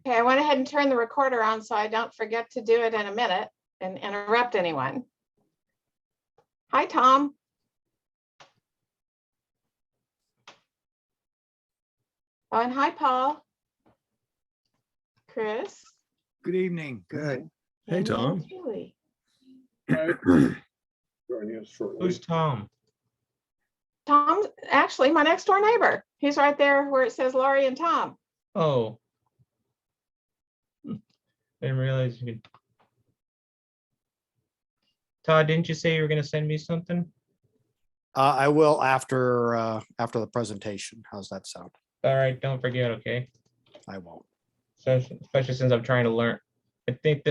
Okay, I went ahead and turned the recorder on so I don't forget to do it in a minute and interrupt anyone. Hi, Tom. Oh, and hi, Paul. Chris. Good evening. Good. Hey, Tom. Julie. Who's Tom? Tom's actually my next door neighbor. He's right there where it says Laurie and Tom. Oh. Didn't realize you could. Todd, didn't you say you were going to send me something? I will after the presentation. How's that sound? All right, don't forget, okay? I won't. So, especially since I'm trying to learn. I think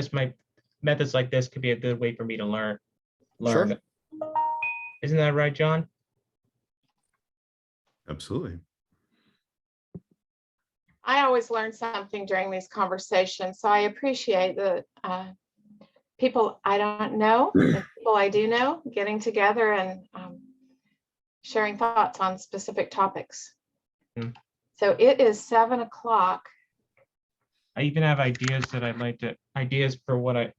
methods like this could be a good way for me to learn. Sure. Isn't that right, John? Absolutely. I always learn something during these conversations, so I appreciate the people I don't know and people I do know getting together and sharing thoughts on specific topics. Hmm. So it is 7 o'clock. I even have ideas that I'd like to for what I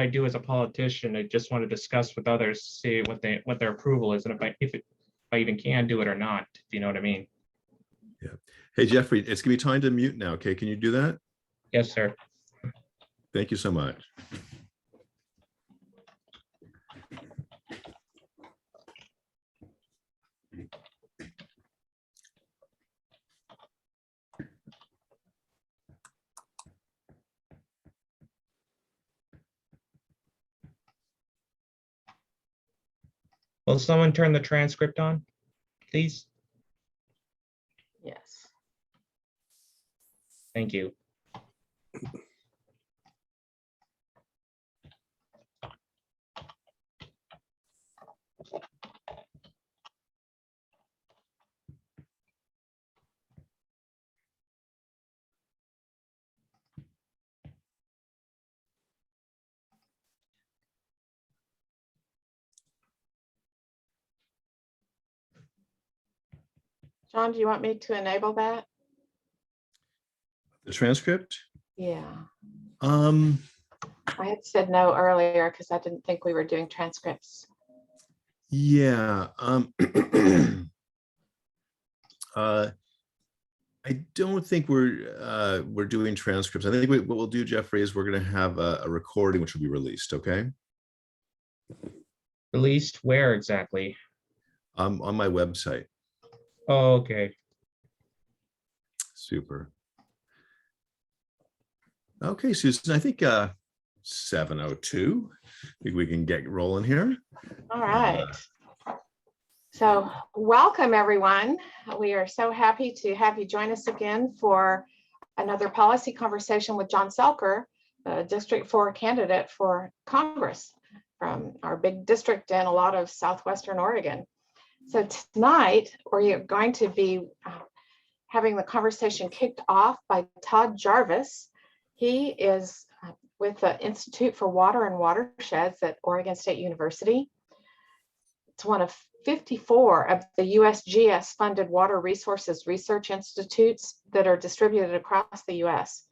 do as a politician. I just want to discuss with others, see what their approval is, and if I even can do it or not. If you know what I mean. Yeah. Hey, Jeffrey, it's gonna be time to mute now. Okay, can you do that? Yes, sir. Thank you so much. Will someone turn the transcript on, please? Yes. Thank you. John, do you want me to enable that? The transcript? Yeah. Um, I had said no earlier because I didn't think we were doing transcripts. yeah. I don't think we're doing transcripts. I think what we'll do, Jeffrey, is we're going to have a recording which will be released. Okay. Released where exactly? On my website. Oh, okay. Super. Okay, Susan, I think 7:02. I think we can get rolling here. All right. So welcome, everyone. We are so happy to have you join us again for another policy conversation with John Selker, District 4 candidate for Congress from our big district in a lot of Southwestern Oregon. So tonight, we're going to be having the conversation kicked off by Todd Jarvis. He is with the Institute for Water and Watersheds at Oregon State University. It's one of 54 of the USGS funded water resources research institutes that are distributed across the US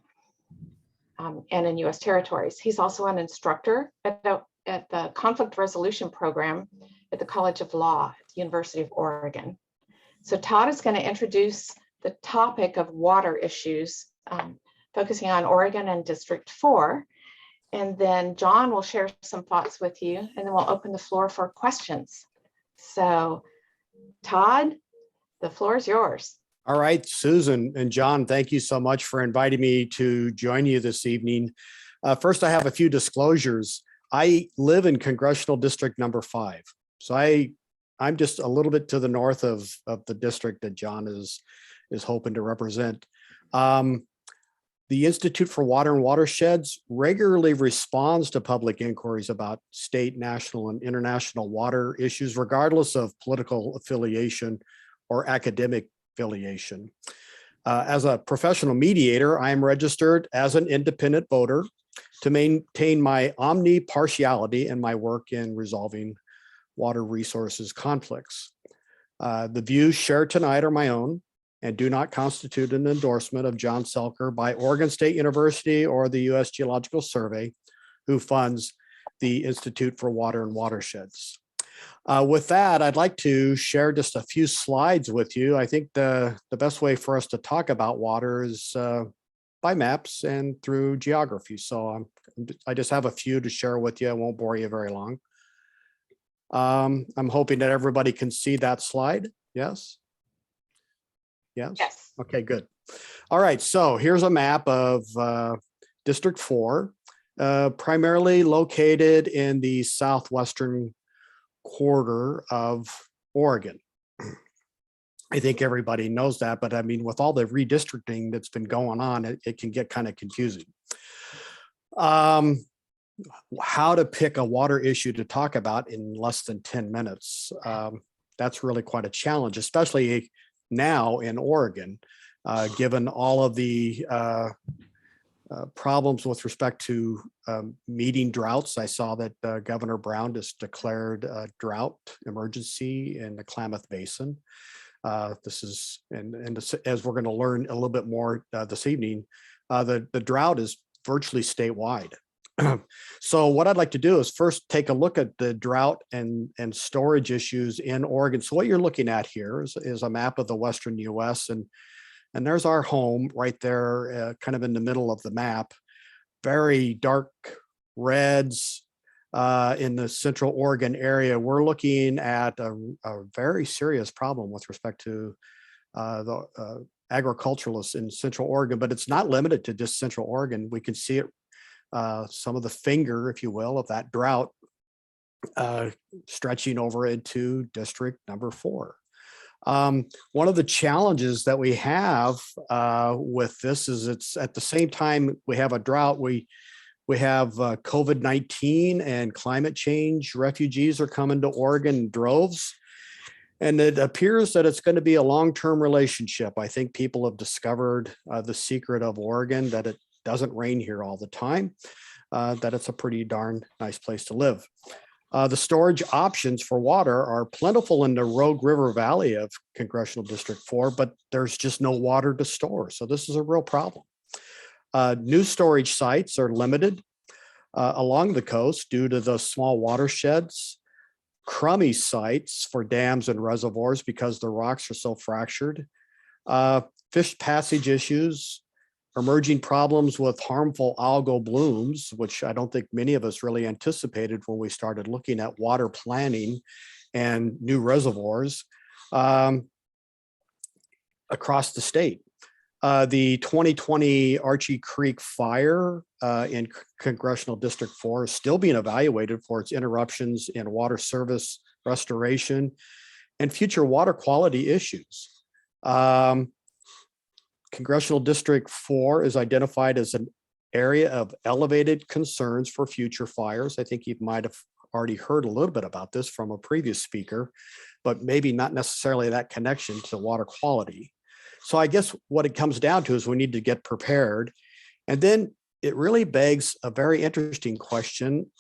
and in US territories. He's also an instructor at the conflict resolution program at the College of Law at the University of Oregon. So Todd is going to introduce the topic of water issues, focusing on Oregon and District 4. And then John will share some thoughts with you, and then we'll open the floor for questions. So Todd, the floor is yours. All right, Susan and John, thank you so much for inviting me to join you this evening. First, I have a few disclosures. I live in Congressional District number 5. So I'm just a little bit to the north of the district that John is hoping to represent. The Institute for Water and Watersheds regularly responds to public inquiries about state, national, and international water issues, regardless of political affiliation or academic affiliation. As a professional mediator, I am registered as an independent voter to maintain my omnipartiality in my work in resolving water resources conflicts. The views shared tonight are my own. and do not constitute an endorsement of John Selker by Oregon State University or the U.S. Geological Survey, who funds the Institute for Water and Watersheds. With that, I'd like to share just a few slides with you. I think the best way for us to talk about water is by maps and through geography. So I just have a few to share with you. I won't bore you very long. I'm hoping that everybody can see that slide. Yes? Yes? Yes. Okay, good. All right, so here's a map of District 4, primarily located in the southwestern quarter of Oregon. I think everybody knows that, but I mean, with all the redistricting that's been going on, it can get kind of confusing. How to pick a water issue to talk about in less than 10 minutes. That's really quite a challenge, especially now in Oregon, given all of the problems with respect to meeting droughts. I saw that Governor Brown just declared a drought emergency in the Klamath Basin. This is, and as we're going to learn a little bit more this evening, the drought is virtually statewide. So what I'd like to do is first take a look at the drought and storage issues in Oregon. So what you're looking at here is a map of the Western US, and there's our home right there, kind of in the middle of the map. Very dark reds in the Central Oregon area. We're looking at a very serious problem with respect to the agriculturalists in Central Oregon, but it's not limited to just Central Oregon. We can see it, some of the finger, if you will, of that drought stretching over into District number 4. One of the challenges that we have with this is it's at the same time we have a drought, we have COVID-19 and climate change. Refugees are coming to Oregon in droves. And it appears that it's going to be a long-term relationship. I think people have discovered the secret of Oregon, that it doesn't rain here all the time, that it's a pretty darn nice place to live. The storage options for water are plentiful in the Rogue River Valley of Congressional District 4, but there's just no water to store. So this is a real problem. New storage sites are limited along the coast due to the small watersheds, crummy sites for dams and reservoirs because the rocks are so fractured, fish passage issues, emerging problems with harmful algal blooms, which I don't think many of us really anticipated when we started looking at water planning and new reservoirs across the state. The 2020 Archie Creek fire in Congressional District 4 is still being evaluated for its interruptions in water service restoration and future water quality issues. Congressional District 4 is identified as an area of elevated concerns for future fires. I think you might have already heard a little bit about this from a previous speaker, but maybe not necessarily that connection to water quality. So I guess what it comes down to is we need to get prepared. And then it really begs a very interesting question.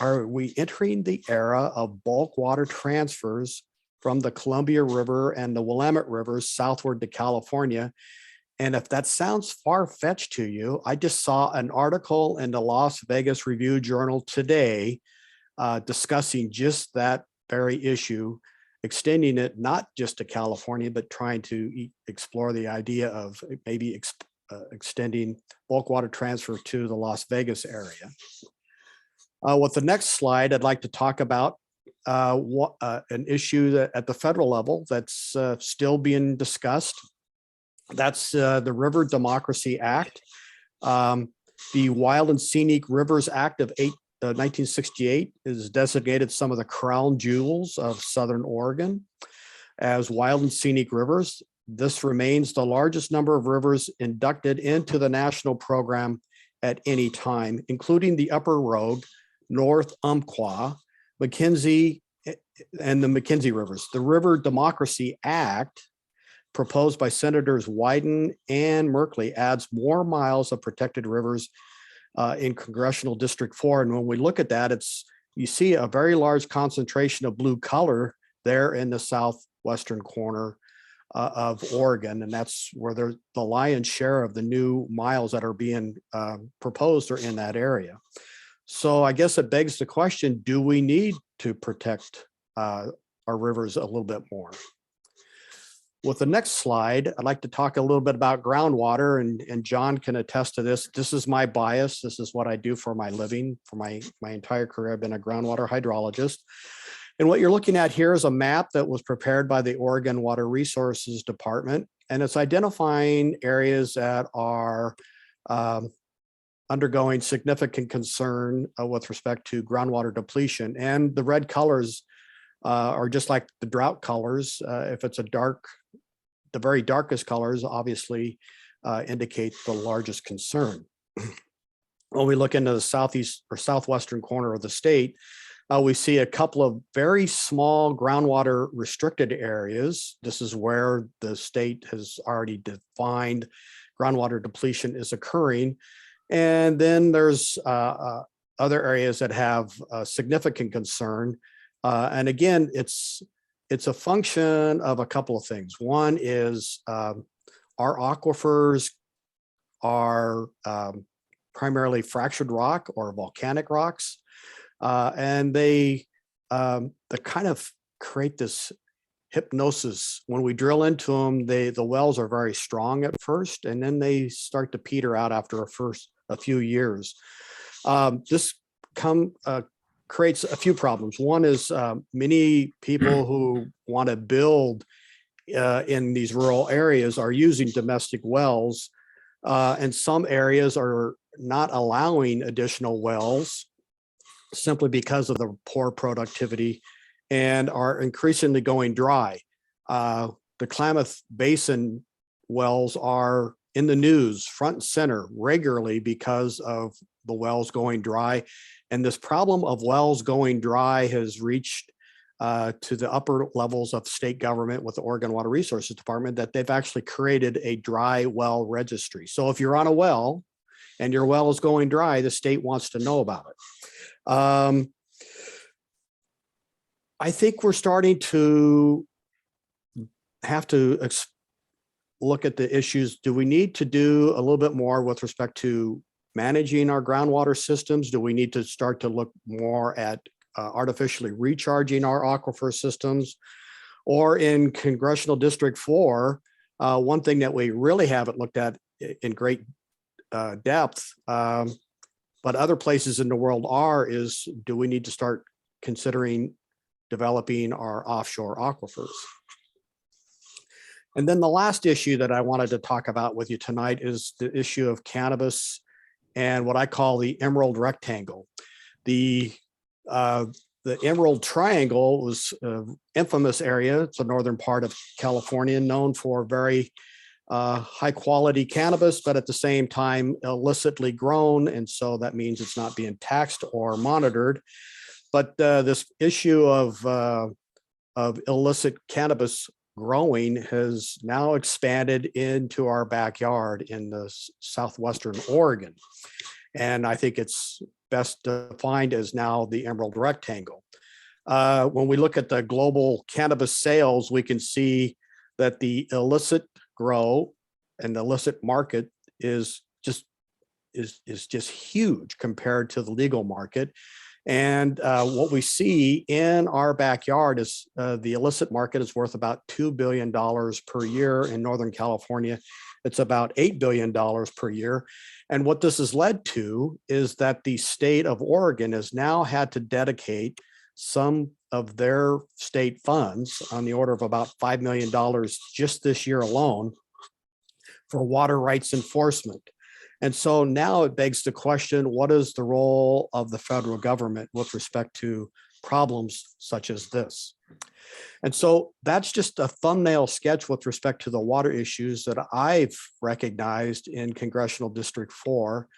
Are we entering the era of bulk water transfers from the Columbia River and the Willamette Rivers southward to California? And if that sounds far-fetched to you, I just saw an article in the Las Vegas Review-Journal today discussing just that very issue, extending it not just to California, but trying to explore the idea of maybe extending bulk water transfer to the Las Vegas area. With the next slide, I'd like to talk about an issue that at the federal level that's still being discussed. That's the River Democracy Act. The Wild and Scenic Rivers Act of 1968 is designated some of the crown jewels of Southern Oregon as wild and scenic rivers. This remains the largest number of rivers inducted into the national program at any time, including the Upper Rogue, North Umpqua, McKenzie, and the McKenzie Rivers. The River Democracy Act, proposed by Senators Wyden and Merkley, adds more miles of protected rivers in Congressional District 4. And when we look at that, you see a very large concentration of blue color there in the southwestern corner of Oregon, and that's where the lion's share of the new miles that are being proposed are in that area. So I guess it begs the question, do we need to protect our rivers a little bit more? With the next slide, I'd like to talk a little bit about groundwater, and John can attest to this. This is my bias. This is what I do for my living. For my entire career, I've been a groundwater hydrologist. And what you're looking at here is a map that was prepared by the Oregon Water Resources Department, and it's identifying areas that are undergoing significant concern with respect to groundwater depletion. And the red colors are just like the drought colors. If it's the very darkest colors obviously indicate the largest concern. When we look into the southeast or southwestern corner of the state, we see a couple of very small groundwater restricted areas. This is where the state has already defined groundwater depletion is occurring. And then there's other areas that have significant concern. And again, it's a function of a couple of things. One is our aquifers are primarily fractured rock or volcanic rocks. And they kind of create this hypnosis. When we drill into them, the wells are very strong at first, and then they start to peter out after a few years. This creates a few problems. One is many people who want to build in these rural areas are using domestic wells, and some areas are not allowing additional wells simply because of the poor productivity and are increasingly going dry. The Klamath Basin wells are in the news front and center regularly because of the wells going dry. And this problem of wells going dry has reached to the upper levels of state government with the Oregon Water Resources Department, that they've actually created a dry well registry. So if you're on a well and your well is going dry, the state wants to know about it. I think we're starting to have to look at the issues. Do we need to do a little bit more with respect to managing our groundwater systems? Do we need to start to look more at artificially recharging our aquifer systems? Or in Congressional District 4, one thing that we really haven't looked at in great depth, but other places in the world is, do we need to start considering developing our offshore aquifers? And then the last issue that I wanted to talk about with you tonight is the issue of cannabis and what I call the Emerald Rectangle. The Emerald Triangle was an infamous area. It's a northern part of California, known for very high quality cannabis, but at the same time illicitly grown. And so that means it's not being taxed or monitored. But this issue of illicit cannabis growing has now expanded into our backyard in the southwestern Oregon. And I think it's best defined as now the Emerald Rectangle. When we look at the global cannabis sales, we can see that the illicit grow and the illicit market is just huge compared to the legal market. And what we see in our backyard is the illicit market is worth about $2 billion per year. In Northern California, it's about $8 billion per year. And what this has led to is that the state of Oregon has now had to dedicate some of their state funds on the order of about $5 million just this year alone for water rights enforcement. And so now it begs the question, what is the role of the federal government with respect to problems such as this? And so that's just a thumbnail sketch with respect to the water issues that I've recognized in Congressional District 4.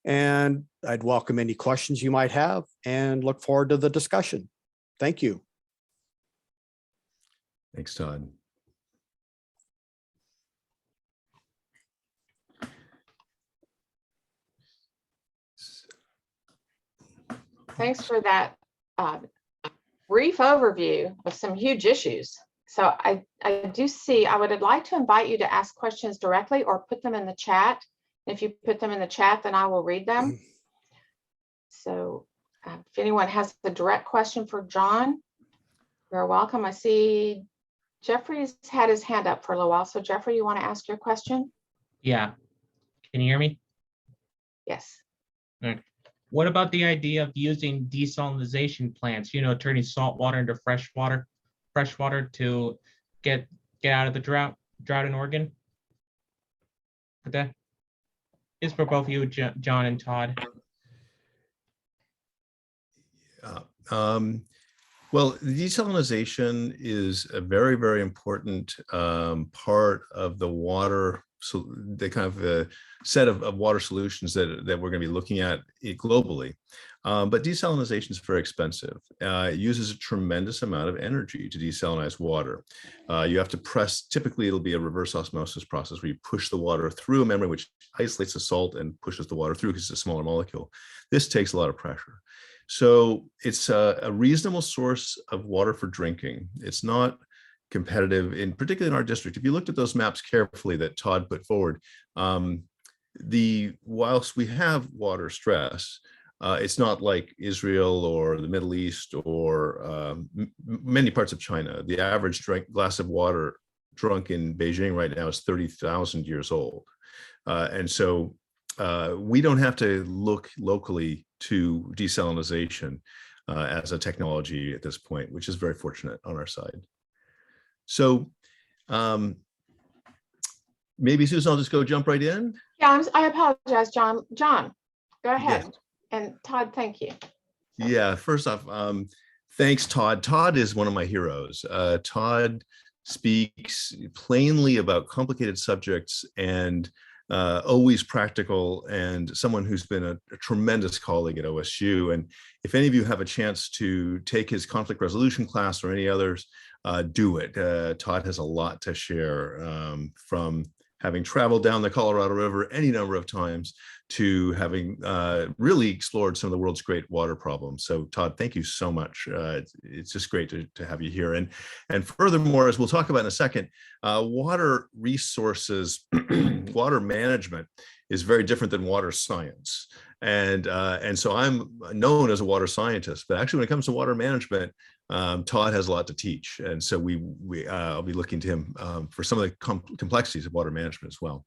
And I'd welcome any questions you might have and look forward to the discussion. Thank you. Thanks, Todd. Thanks for that brief overview of some huge issues. So I do see, I would like to invite you to ask questions directly or put them in the chat. If you put them in the chat, then I will read them. So if anyone has a direct question for John, you're welcome. I see Jeffrey's had his hand up for a little while. So Jeffrey, you want to ask your question? Yeah. Can you hear me? Yes. What about the idea of using desalinization plants, turning salt water into fresh water to get out of the drought in Oregon? But that is for both you, John and Todd. Well, desalinization is a very, very important part of the water, so the kind of set of water solutions that we're going to be looking at globally. But desalinization is very expensive. It uses a tremendous amount of energy to desalinize water. You have to press, typically it'll be a reverse osmosis process where you push the water through a membrane which isolates the salt and pushes the water through because it's a smaller molecule. This takes a lot of pressure. So it's a reasonable source of water for drinking. It's not competitive, particularly in our district. If you looked at those maps carefully that Todd put forward, whilst we have water stress, it's not like Israel or the Middle East or many parts of China. The average glass of water drunk in Beijing right now is 30,000 years old. And so we don't have to look locally to desalinization as a technology at this point, which is very fortunate on our side. So maybe Susan, I'll just jump right in. Yeah, I apologize, John. John, go ahead. Yes. And Todd, thank you. Yeah, first off, thanks, Todd. Todd is one of my heroes. Todd speaks plainly about complicated subjects and always practical, and someone who's been a tremendous colleague at OSU. And if any of you have a chance to take his conflict resolution class or any others, do it. Todd has a lot to share, from having traveled down the Colorado River any number of times to having really explored some of the world's great water problems. So Todd, thank you so much. It's just great to have you here. And furthermore, as we'll talk about in a second, water resources, water management is very different than water science. And so I'm known as a water scientist, but actually when it comes to water management, Todd has a lot to teach. And so I'll be looking to him for some of the complexities of water management as well.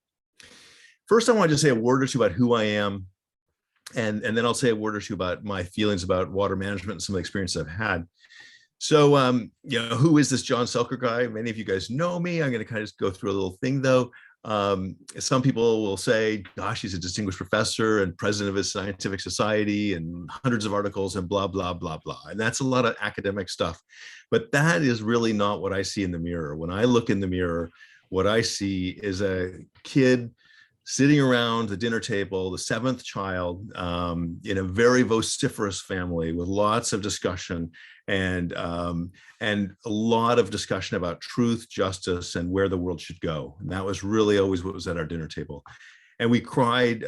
First, I want to just say a word or two about who I am, and then I'll say a word or two about my feelings about water management and some of the experiences I've had. So, who is this John Selker guy? Many of you guys know me. I'm going to kind of just go through a little thing, though. Some people will say, gosh, he's a distinguished professor and president of his scientific society and hundreds of articles and blah, blah, blah, blah. And that's a lot of academic stuff. But that is really not what I see in the mirror. When I look in the mirror, what I see is a kid sitting around the dinner table, the seventh child, in a very vociferous family with lots of discussion and a lot of discussion about truth, justice, and where the world should go. And that was really always what was at our dinner table. And we cried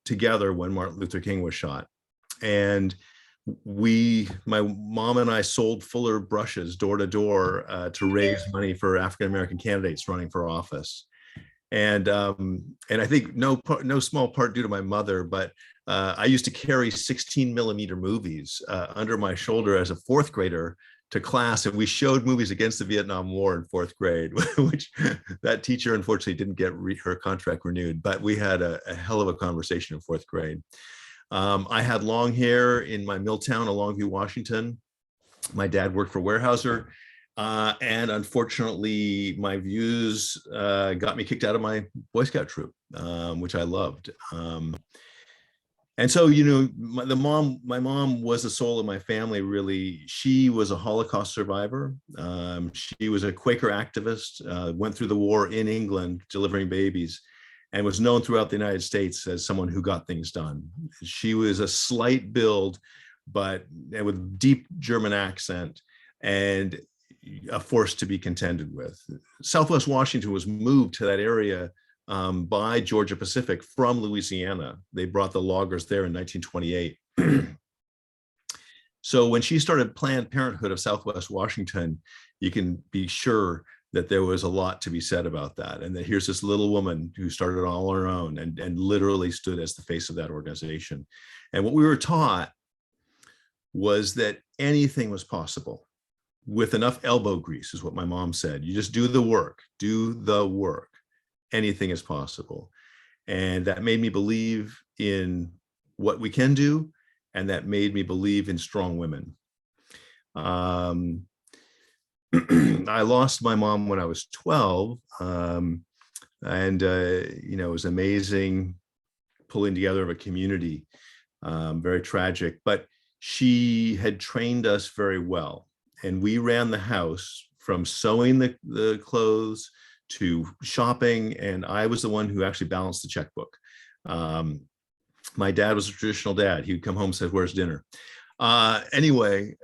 together when Martin Luther King was shot. And my mom and I sold Fuller brushes door to door to raise money for African-American candidates running for office. And I think no small part due to my mother, but I used to carry 16mm movies under my shoulder as a fourth grader to class, and we showed movies against the Vietnam War in fourth grade, which that teacher unfortunately didn't get her contract renewed, but we had a hell of a conversation in fourth grade. I had long hair in my mill town of Longview, Washington. My dad worked for Weyerhaeuser. And unfortunately, my views got me kicked out of my Boy Scout troop, which I loved. And so, my mom was the soul of my family, really. She was a Holocaust survivor. She was a Quaker activist, went through the war in England, delivering babies, and was known throughout the United States as someone who got things done. She was a slight build, but with deep German accent, and a force to be contended with. Southwest Washington was moved to that area by Georgia Pacific from Louisiana. They brought the loggers there in 1928. So when she started Planned Parenthood of Southwest Washington, you can be sure that there was a lot to be said about that. And that here's this little woman who started all on her own and literally stood as the face of that organization. And what we were taught was that anything was possible with enough elbow grease, is what my mom said. You just do the work, anything is possible. And that made me believe in what we can do. And that made me believe in strong women. I lost my mom when I was 12. It was amazing pulling together of a community, very tragic, but she had trained us very well. And we ran the house from sewing the clothes to shopping. And I was the one who actually balanced the checkbook. My dad was a traditional dad. He would come home and say, "Where's dinner?" And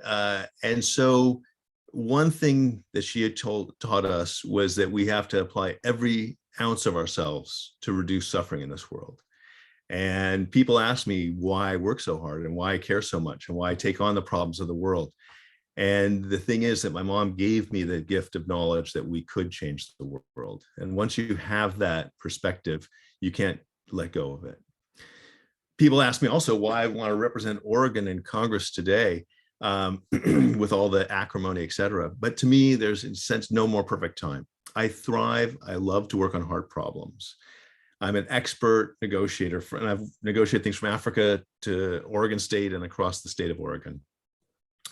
so one thing that she had taught us was that we have to apply every ounce of ourselves to reduce suffering in this world. And people ask me why I work so hard and why I care so much and why I take on the problems of the world. And the thing is that my mom gave me the gift of knowledge that we could change the world. And once you have that perspective, you can't let go of it. People ask me also why I want to represent Oregon in Congress today, with all the acrimony, et cetera. But to me, there's in a sense no more perfect time. I thrive. I love to work on hard problems. I'm an expert negotiator, and I've negotiated things from Africa to Oregon State and across the state of Oregon.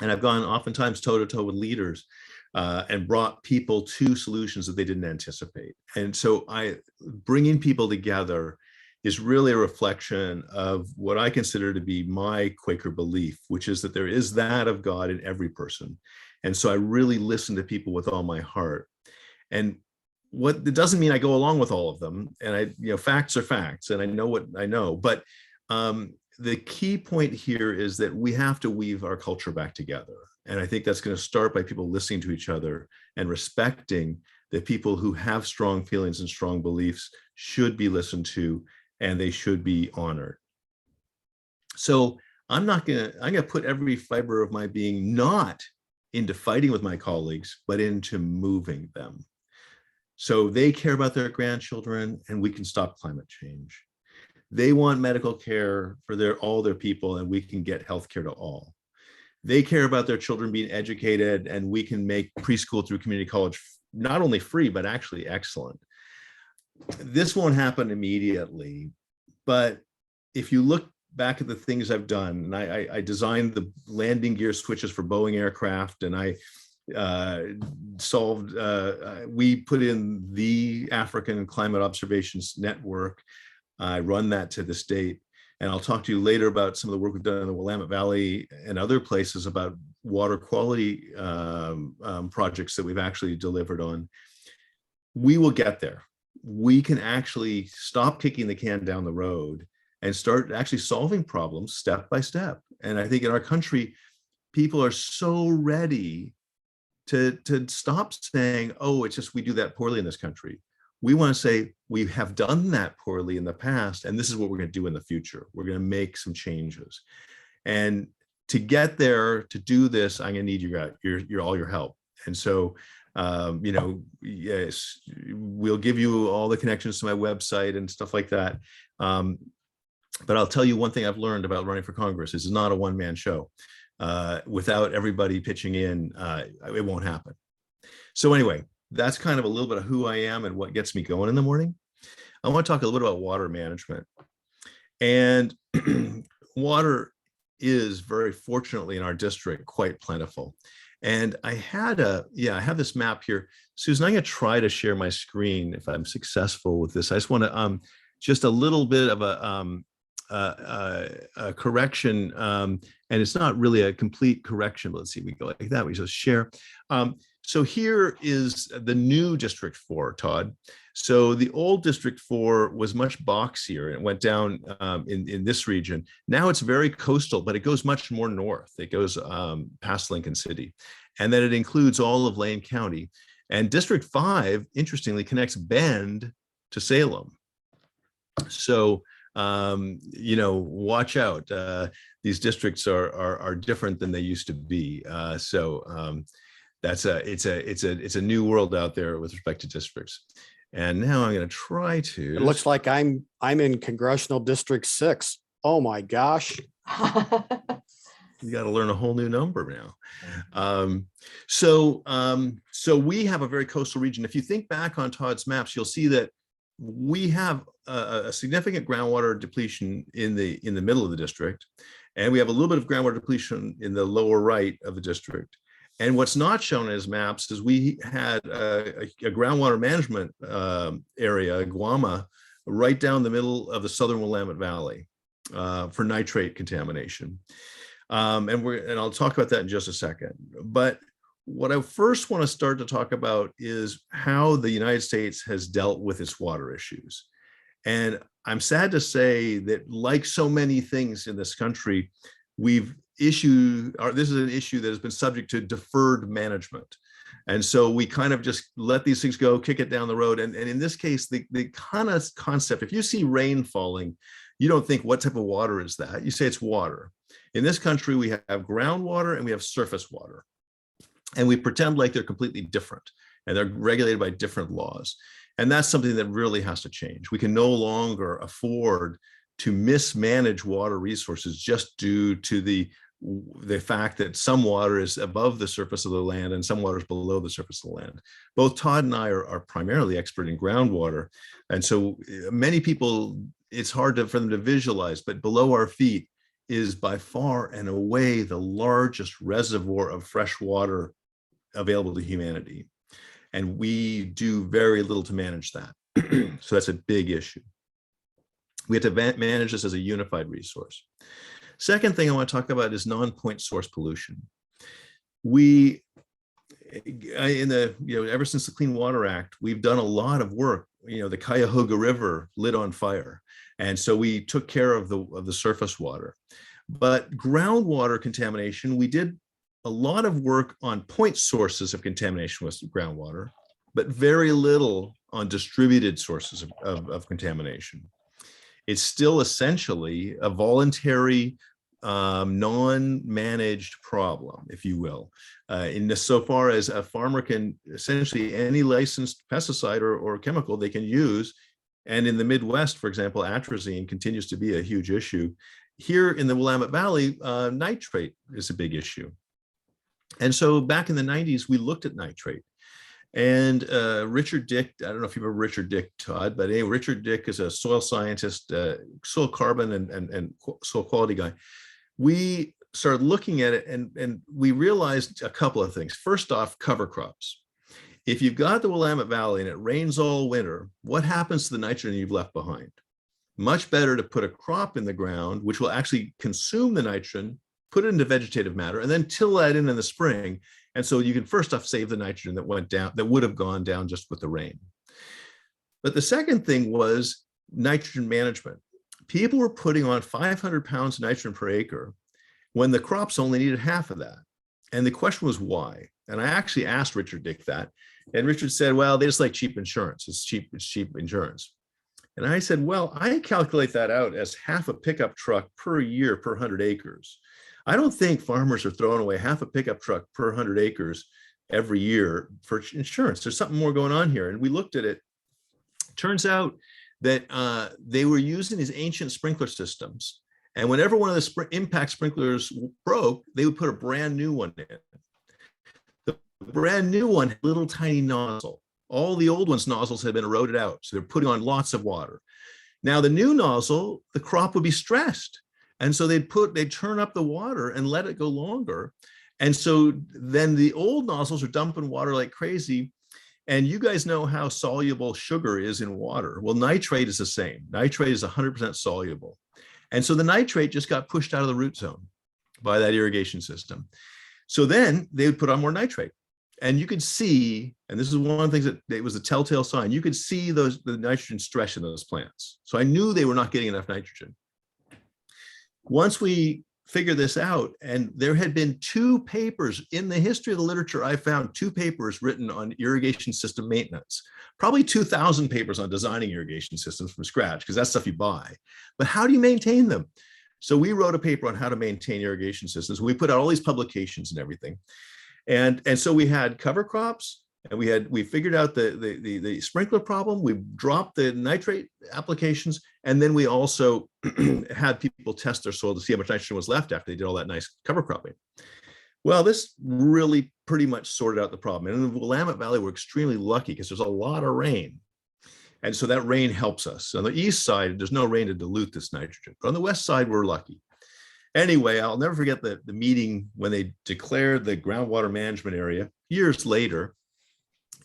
And I've gone oftentimes toe-to-toe with leaders and brought people to solutions that they didn't anticipate. And so bringing people together is really a reflection of what I consider to be my Quaker belief, which is that there is that of God in every person. And so I really listen to people with all my heart. And it doesn't mean I go along with all of them. And facts are facts, and I know what I know. But the key point here is that we have to weave our culture back together. And I think that's going to start by people listening to each other and respecting that people who have strong feelings and strong beliefs should be listened to, and they should be honored. So I'm going to put every fiber of my being not into fighting with my colleagues, but into moving them. So they care about their grandchildren, and we can stop climate change. They want medical care for all their people, and we can get healthcare to all. They care about their children being educated, and we can make preschool through community college not only free, but actually excellent. This won't happen immediately, but if you look back at the things I've done, and I designed the landing gear switches for Boeing aircraft, and I we put in the African Climate Observations Network. I run that to this date. And I'll talk to you later about some of the work we've done in the Willamette Valley and other places about water quality projects that we've actually delivered on. We will get there. We can actually stop kicking the can down the road and start actually solving problems step by step. And I think in our country, people are so ready to stop saying, oh, it's just we do that poorly in this country. We want to say we have done that poorly in the past, and this is what we're going to do in the future. We're going to make some changes. And to get there, to do this, I'm going to need all your help. And so, yes, we'll give you all the connections to my website and stuff like that. But I'll tell you one thing I've learned about running for Congress is it's not a one-man show. Without everybody pitching in, it won't happen. So anyway, that's kind of a little bit of who I am and what gets me going in the morning. I want to talk a little bit about water management. And water is very fortunately in our district quite plentiful. And I have this map here. Susan, I'm going to try to share my screen if I'm successful with this. I just want to just a little bit of a correction, and it's not really a complete correction, but let's see, we go like that, we just share. So here is the new District 4, Todd. So the old District 4 was much boxier, and it went down in this region. Now it's very coastal, but it goes much more north. It goes past Lincoln City, and then it includes all of Lane County. And District 5, interestingly, connects Bend to Salem. So watch out. These districts are different than they used to be. It's a new world out there with respect to districts. And now I'm going to try to. It looks like I'm in Congressional District 6. Oh my gosh. You got to learn a whole new number now. So we have a very coastal region. If you think back on Todd's maps, you'll see that we have a significant groundwater depletion in the middle of the district, and we have a little bit of groundwater depletion in the lower right of the district. And what's not shown as maps is we had a groundwater management area, Guama, right down the middle of the southern Willamette Valley for nitrate contamination. And I'll talk about that in just a second. But what I first want to start to talk about is how the United States has dealt with its water issues. And I'm sad to say that, like so many things in this country, this is an issue that has been subject to deferred management. And so we kind of just let these things go, kick it down the road. And in this case, the kind of concept, if you see rain falling, you don't think, what type of water is that? You say it's water. In this country, we have groundwater and we have surface water. And we pretend like they're completely different and they're regulated by different laws. And that's something that really has to change. We can no longer afford to mismanage water resources just due to the fact that some water is above the surface of the land and some water is below the surface of the land. Both Todd and I are primarily expert in groundwater. And so many people, it's hard for them to visualize, but below our feet is by far and away the largest reservoir of fresh water available to humanity. And we do very little to manage that. So that's a big issue. We have to manage this as a unified resource. Second thing I want to talk about is non-point source pollution. Ever since the Clean Water Act, we've done a lot of work. The Cuyahoga River lit on fire. And so we took care of the surface water. But groundwater contamination, we did a lot of work on point sources of contamination with groundwater, but very little on distributed sources of contamination. It's still essentially a voluntary, non-managed problem, if you will, so far as a farmer can essentially any licensed pesticide or chemical they can use. And in the Midwest, for example, atrazine continues to be a huge issue. Here in the Willamette Valley, nitrate is a big issue. And so back in the 90s, we looked at nitrate. And Richard Dick, I don't know if you remember Richard Dick, Todd, but anyway, Richard Dick is a soil scientist, soil carbon and soil quality guy. We started looking at it and we realized a couple of things. First off, cover crops. If you've got the Willamette Valley and it rains all winter, what happens to the nitrogen you've left behind? Much better to put a crop in the ground, which will actually consume the nitrogen, put it into vegetative matter, and then till that in the spring. And so you can first off save the nitrogen that went down, that would have gone down just with the rain. But the second thing was nitrogen management. People were putting on 500 pounds of nitrogen per acre when the crops only needed half of that. And the question was why? And I actually asked Richard Dick that. And Richard said, well, they just like cheap insurance. It's cheap insurance. And I said, well, I calculate that out as half a pickup truck per year per 100 acres. I don't think farmers are throwing away half a pickup truck per 100 acres every year for insurance. There's something more going on here. And we looked at it. Turns out that they were using these ancient sprinkler systems. And whenever one of the impact sprinklers broke, they would put a brand new one in. The brand new one had a little tiny nozzle. All the old ones' nozzles had been eroded out. So they're putting on lots of water. Now the new nozzle, the crop would be stressed. And so they'd turn up the water and let it go longer. And so then the old nozzles are dumping water like crazy. And you guys know how soluble sugar is in water. Well, nitrate is the same. Nitrate is 100% soluble. And so the nitrate just got pushed out of the root zone by that irrigation system. So then they would put on more nitrate. And you could see, and this is one of the things that it was a telltale sign, you could see the nitrogen stress in those plants. So I knew they were not getting enough nitrogen. Once we figure this out. And there had been 2 papers in the history of the literature. I found 2 papers written on irrigation system maintenance, probably 2,000 papers on designing irrigation systems from scratch, because that's stuff you buy. But how do you maintain them? So we wrote a paper on how to maintain irrigation systems. We put out all these publications and everything. And so we had cover crops, and we figured out the sprinkler problem. We dropped the nitrate applications, and then we also had people test their soil to see how much nitrogen was left after they did all that nice cover cropping. Well, this really pretty much sorted out the problem. And in the Willamette Valley, we're extremely lucky because there's a lot of rain. And so that rain helps us. On the east side, there's no rain to dilute this nitrogen. But on the west side, we're lucky. Anyway, I'll never forget the meeting when they declared the groundwater management area years later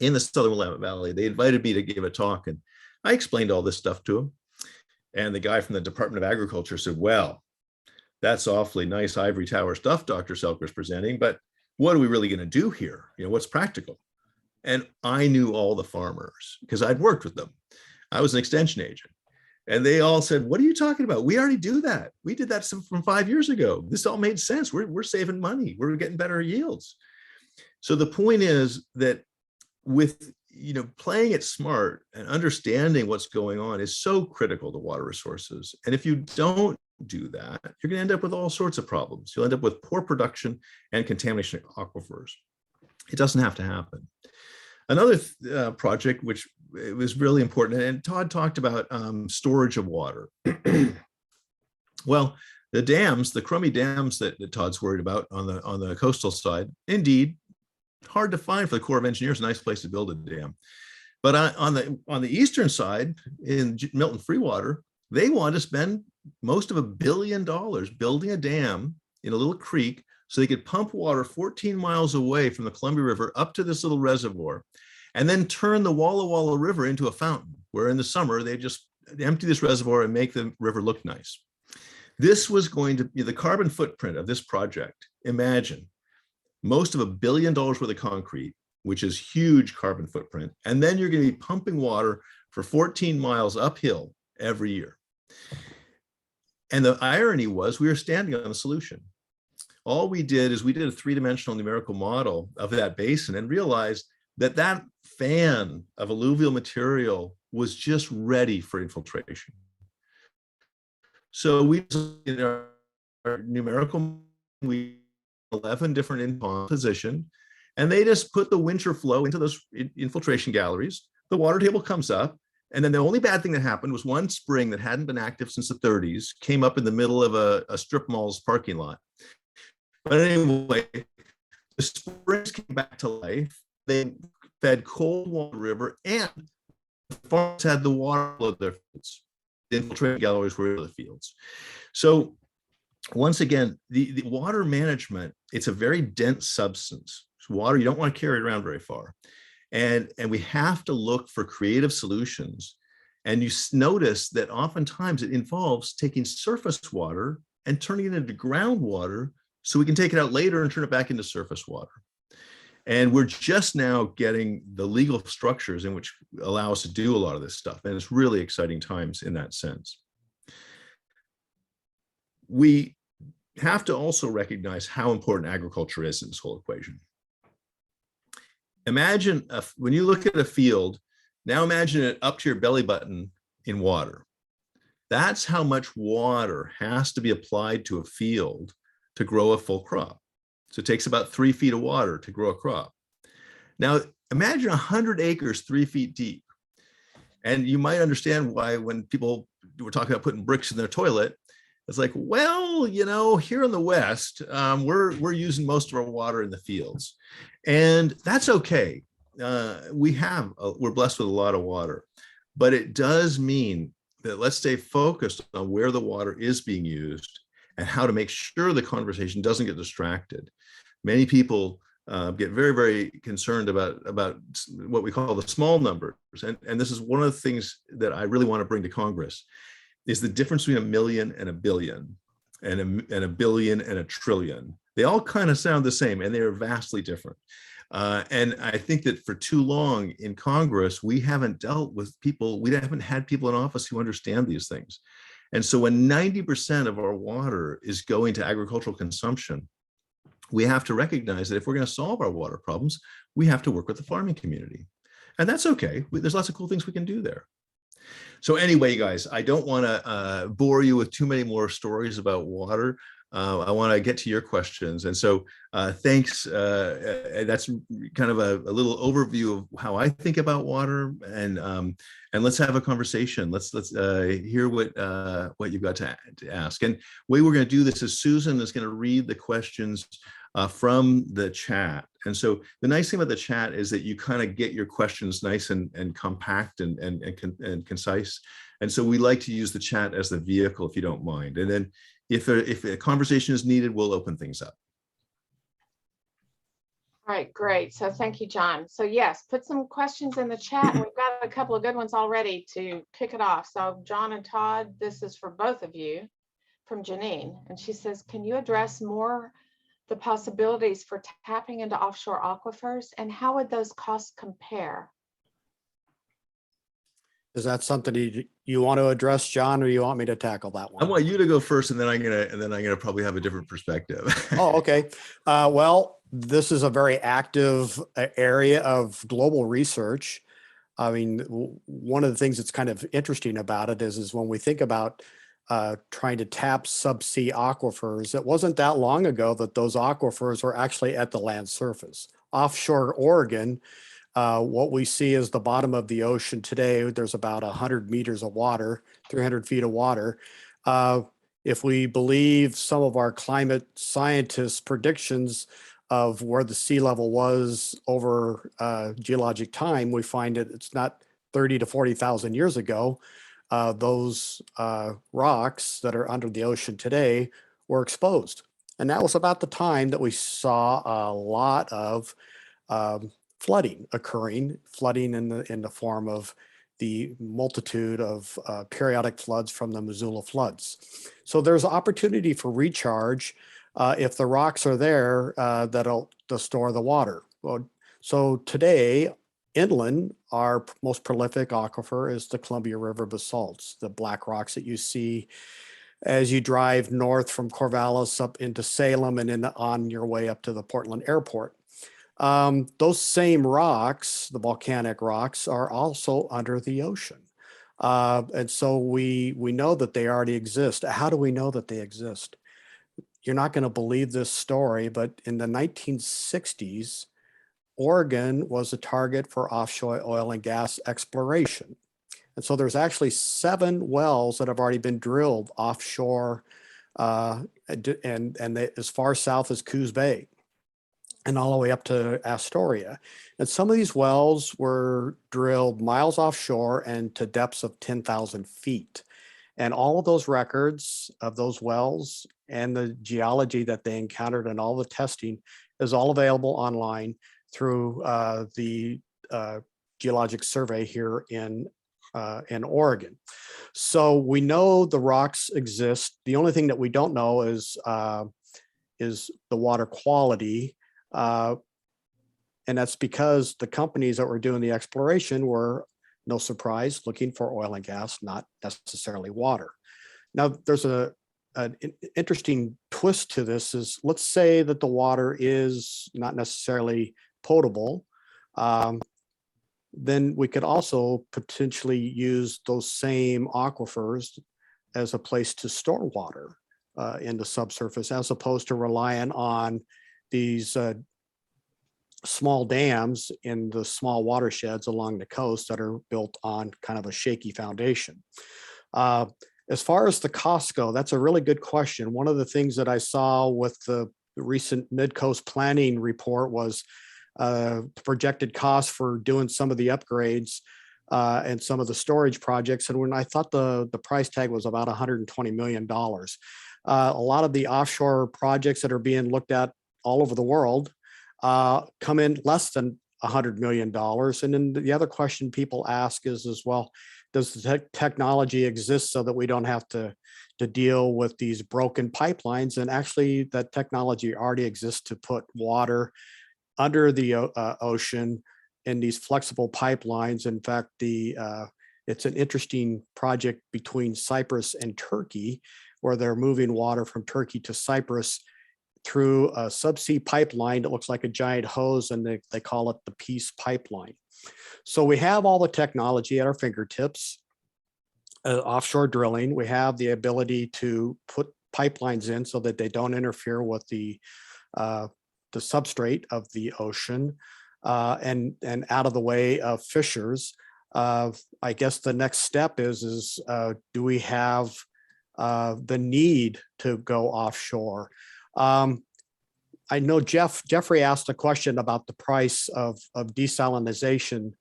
in the Southern Willamette Valley. They invited me to give a talk, and I explained all this stuff to them. And the guy from the Department of Agriculture said, well, that's awfully nice ivory tower stuff Dr. Selker is presenting, but what are we really going to do here? You know, what's practical? And I knew all the farmers because I'd worked with them. I was an extension agent. And they all said, what are you talking about? We already do that. We did that from 5 years ago. This all made sense. We're saving money. We're getting better yields. So the point is that with playing it smart and understanding what's going on is so critical to water resources. And if you don't do that, you're going to end up with all sorts of problems. You'll end up with poor production and contamination of aquifers. It doesn't have to happen. Another project, which it was really important, and Todd talked about storage of water. Well, the dams, the crummy dams that Todd's worried about on the coastal side, indeed, hard to find for the Corps of Engineers, a nice place to build a dam. But on the eastern side, in Milton Freewater, they want to spend most of $1 billion building a dam in a little creek so they could pump water 14 miles away from the Columbia River up to this little reservoir, and then turn the Walla Walla River into a fountain, where in the summer they just empty this reservoir and make the river look nice. This was going to be the carbon footprint of this project. Imagine most of $1 billion worth of concrete, which is huge carbon footprint, and then you're going to be pumping water for 14 miles uphill every year. And the irony was we were standing on a solution. All we did is we did a 3-dimensional numerical model of that basin and realized that that fan of alluvial material was just ready for infiltration. So we, in our numerical, we 11 different in position, and they just put the winter flow into those infiltration galleries. The water table comes up, and then the only bad thing that happened was one spring that hadn't been active since the 30s came up in the middle of a strip mall's parking lot. But anyway, the springs came back to life. They fed cold water river, and the farms had the water flow their fields. The infiltration galleries were in the fields. So once again, the water management, it's a very dense substance. It's water, you don't want to carry it around very far. And we have to look for creative solutions. And you notice that oftentimes it involves taking surface water and turning it into groundwater so we can take it out later and turn it back into surface water. And we're just now getting the legal structures in which allow us to do a lot of this stuff. And it's really exciting times in that sense. We have to also recognize how important agriculture is in this whole equation. Imagine when you look at a field, now imagine it up to your belly button in water. That's how much water has to be applied to a field to grow a full crop. So it takes about 3 feet of water to grow a crop. Now, imagine 100 acres, 3 feet deep. And you might understand why when people were talking about putting bricks in their toilet, it's like, well, here in the West, we're using most of our water in the fields. And that's okay. We're blessed with a lot of water. But it does mean that let's stay focused on where the water is being used and how to make sure the conversation doesn't get distracted. Many people get very, very concerned about what we call the small numbers. And this is one of the things that I really want to bring to Congress, is the difference between 1 million and 1 billion, and a billion and 1 trillion. They all kind of sound the same, and they are vastly different. And I think that for too long in Congress, we haven't dealt with people, we haven't had people in office who understand these things. And so when 90% of our water is going to agricultural consumption, we have to recognize that if we're going to solve our water problems, we have to work with the farming community. And that's okay. There's lots of cool things we can do there. So anyway, guys, I don't want to bore you with too many more stories about water. I want to get to your questions. And so thanks. That's kind of a little overview of how I think about water. And let's have a conversation. Let's hear what you've got to ask. And the way we're going to do this is Susan is going to read the questions from the chat. And so the nice thing about the chat is that you kind of get your questions nice and compact and concise. And so we like to use the chat as the vehicle, if you don't mind. And then if a conversation is needed, we'll open things up. All right, great. So thank you, John. So yes, put some questions in the chat. We've got a couple of good ones already to kick it off. So John and Todd, this is for both of you from Janine. And she says, can you address more the possibilities for tapping into offshore aquifers and how would those costs compare? Is that something you want to address, John, or you want me to tackle that one? I want you to go first, and then I'm gonna probably have a different perspective. Oh, okay. Well, this is a very active area of global research. I mean, one of the things that's kind of interesting about it is when we think about trying to tap subsea aquifers, it wasn't that long ago that those aquifers were actually at the land surface. Offshore Oregon, what we see is the bottom of the ocean today. There's about 100 meters of water, 300 feet of water. If we believe some of our climate scientists' predictions of where the sea level was over geologic time, we find that it's not 30 to 40,000 years ago. Those rocks that are under the ocean today were exposed. And that was about the time that we saw a lot of flooding occurring, flooding in the form of the multitude of periodic floods from the Missoula floods. So there's opportunity for recharge if the rocks are there that'll store the water. Well, so today, inland, our most prolific aquifer is the Columbia River basalts, the black rocks that you see as you drive north from Corvallis up into Salem and on your way up to the Portland airport. Those same rocks, the volcanic rocks, are also under the ocean. And so we know that they already exist. How do we know that they exist? You're not going to believe this story, but in the 1960s, Oregon was a target for offshore oil and gas exploration. And so there's actually 7 wells that have already been drilled offshore and as far south as Coos Bay and all the way up to Astoria. And some of these wells were drilled miles offshore and to depths of 10,000 feet. And all of those records of those wells and the geology that they encountered and all the testing is all available online through the Geologic Survey here in Oregon. So we know the rocks exist. The only thing that we don't know is the water quality. And that's because the companies that were doing the exploration were, no surprise, looking for oil and gas, not necessarily water. Now, there's an interesting twist to this is, let's say that the water is not necessarily potable, then we could also potentially use those same aquifers as a place to store water in the subsurface, as opposed to relying on these small dams in the small watersheds along the coast that are built on kind of a shaky foundation. As far as the costs go, that's a really good question. One of the things that I saw with the recent Mid-Coast planning report was the projected cost for doing some of the upgrades and some of the storage projects. And when I thought the price tag was about $120 million. A lot of the offshore projects that are being looked at all over the world come in less than $100 million. And then the other question people ask is well, does the technology exist so that we don't have to deal with these broken pipelines? And actually that technology already exists to put water under the ocean in these flexible pipelines. In fact, the It's an interesting project between Cyprus and Turkey, where they're moving water from Turkey to Cyprus through a subsea pipeline that looks like a giant hose, and they call it the Peace Pipeline. So we have all the technology at our fingertips. Offshore drilling, we have the ability to put pipelines in so that they don't interfere with the substrate of the ocean, and out of the way of fissures. I guess the next step is do we have the need to go offshore? I know Jeffrey asked a question about the price of desalinization.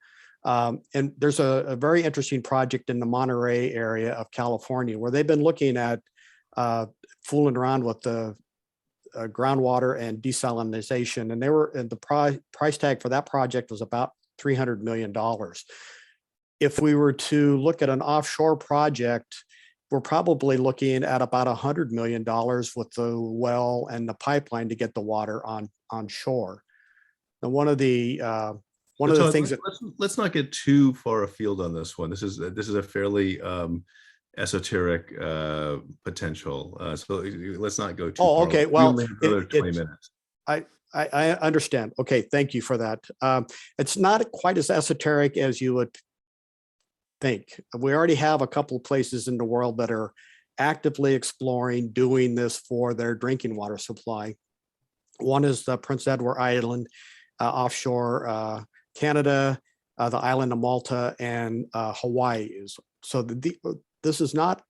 And there's a very interesting project in the Monterey area of California where they've been looking at fooling around with the groundwater and desalinization. And the price tag for that project was about $300 million. If we were to look at an offshore project, we're probably looking at about $100 million with the well and the pipeline to get the water on shore. And one of the things that let's not get too far afield on this one. This is a fairly esoteric potential. So let's not go too far. Okay. We Well, only have another 20 minutes. I understand. Okay, thank you for that. It's not quite as esoteric as you would think. We already have a couple of places in the world that are actively exploring doing this for their drinking water supply. One is the Prince Edward Island offshore Canada, the island of Malta, and Hawaii. So this is not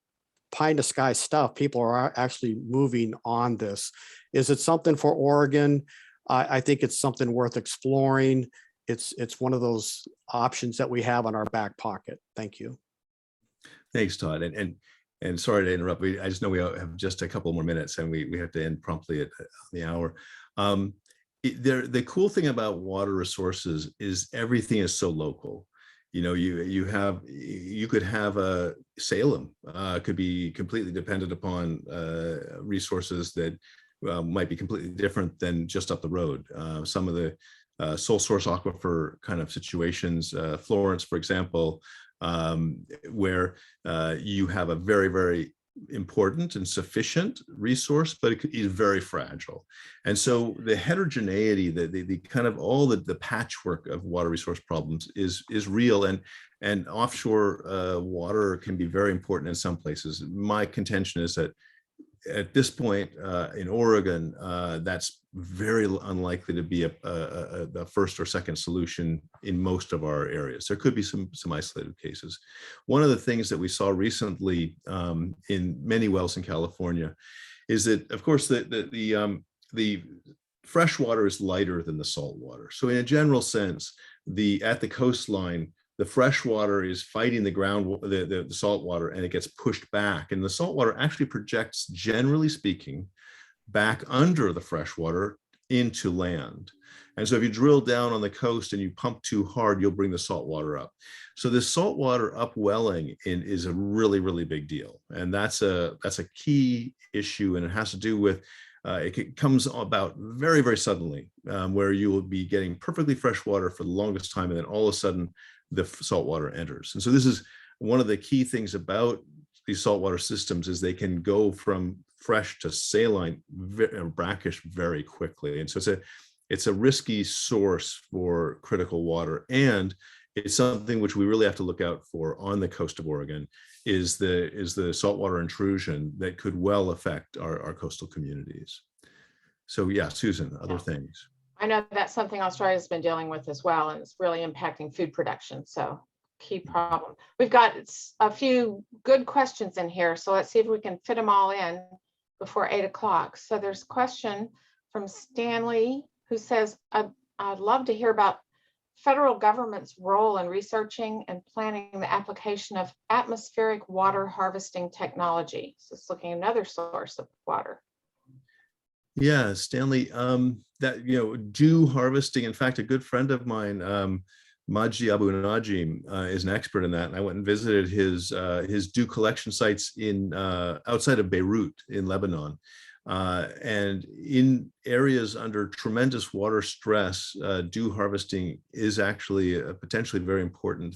pie in the sky stuff. People are actually moving on this. Is it something for Oregon? I think it's something worth exploring. It's one of those options that we have on our back pocket. Thank you. Thanks, Todd. And sorry to interrupt. I just know we have just a couple more minutes, and we have to end promptly at the hour. The cool thing about water resources is everything is so local. You know, you could have a Salem could be completely dependent upon resources that might be completely different than just up the road. Some of the sole source aquifer kind of situations, Florence, for example, where you have a very, very important and sufficient resource, but it is very fragile. And so the heterogeneity, the kind of all the patchwork of water resource problems is real, and offshore water can be very important in some places. My contention is that at this point in Oregon, that's very unlikely to be a first or second solution in most of our areas. There could be some isolated cases. One of the things that we saw recently in many wells in California is that, of course, the fresh water is lighter than the salt water. So in a general sense, at the coastline, the fresh water is fighting the salt water, and it gets pushed back. And the salt water actually projects, generally speaking, back under the fresh water into land. And so if you drill down on the coast and you pump too hard, you'll bring the salt water up. So this salt water upwelling is a really, really big deal. And that's a key issue. And it has to do with, it comes about very, very suddenly, where you will be getting perfectly fresh water for the longest time. And then all of a sudden, the salt water enters. And so this is one of the key things about these saltwater systems, is they can go from fresh to saline, brackish very quickly. And so it's a risky source for critical water. And it's something which we really have to look out for on the coast of Oregon, is the saltwater intrusion that could well affect our coastal communities. So yeah, Susan, other things. I know that's something Australia's been dealing with as well, and it's really impacting food production. So key problem. We've got a few good questions in here, so let's see if we can fit them all in before 8 o'clock. So there's a question from Stanley who says, I'd love to hear about federal government's role in researching and planning the application of atmospheric water harvesting technology. So it's looking at another source of water. Yeah, Stanley, dew harvesting. In fact, a good friend of mine, Majdi Abu Najim, is an expert in that. And I went and visited his dew collection sites outside of Beirut in Lebanon. And in areas under tremendous water stress, dew harvesting is actually a potentially very important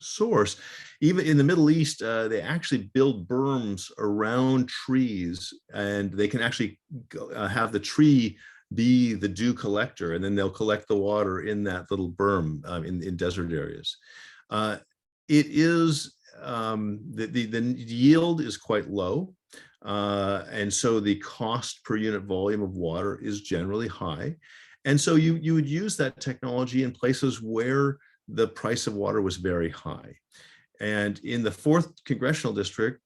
source. Even in the Middle East, they actually build berms around trees, and they can actually have the tree be the dew collector, and then they'll collect the water in that little berm in desert areas. It is, the yield is quite low. And so the cost per unit volume of water is generally high. And so you would use that technology in places where the price of water was very high. And in the 4th congressional district,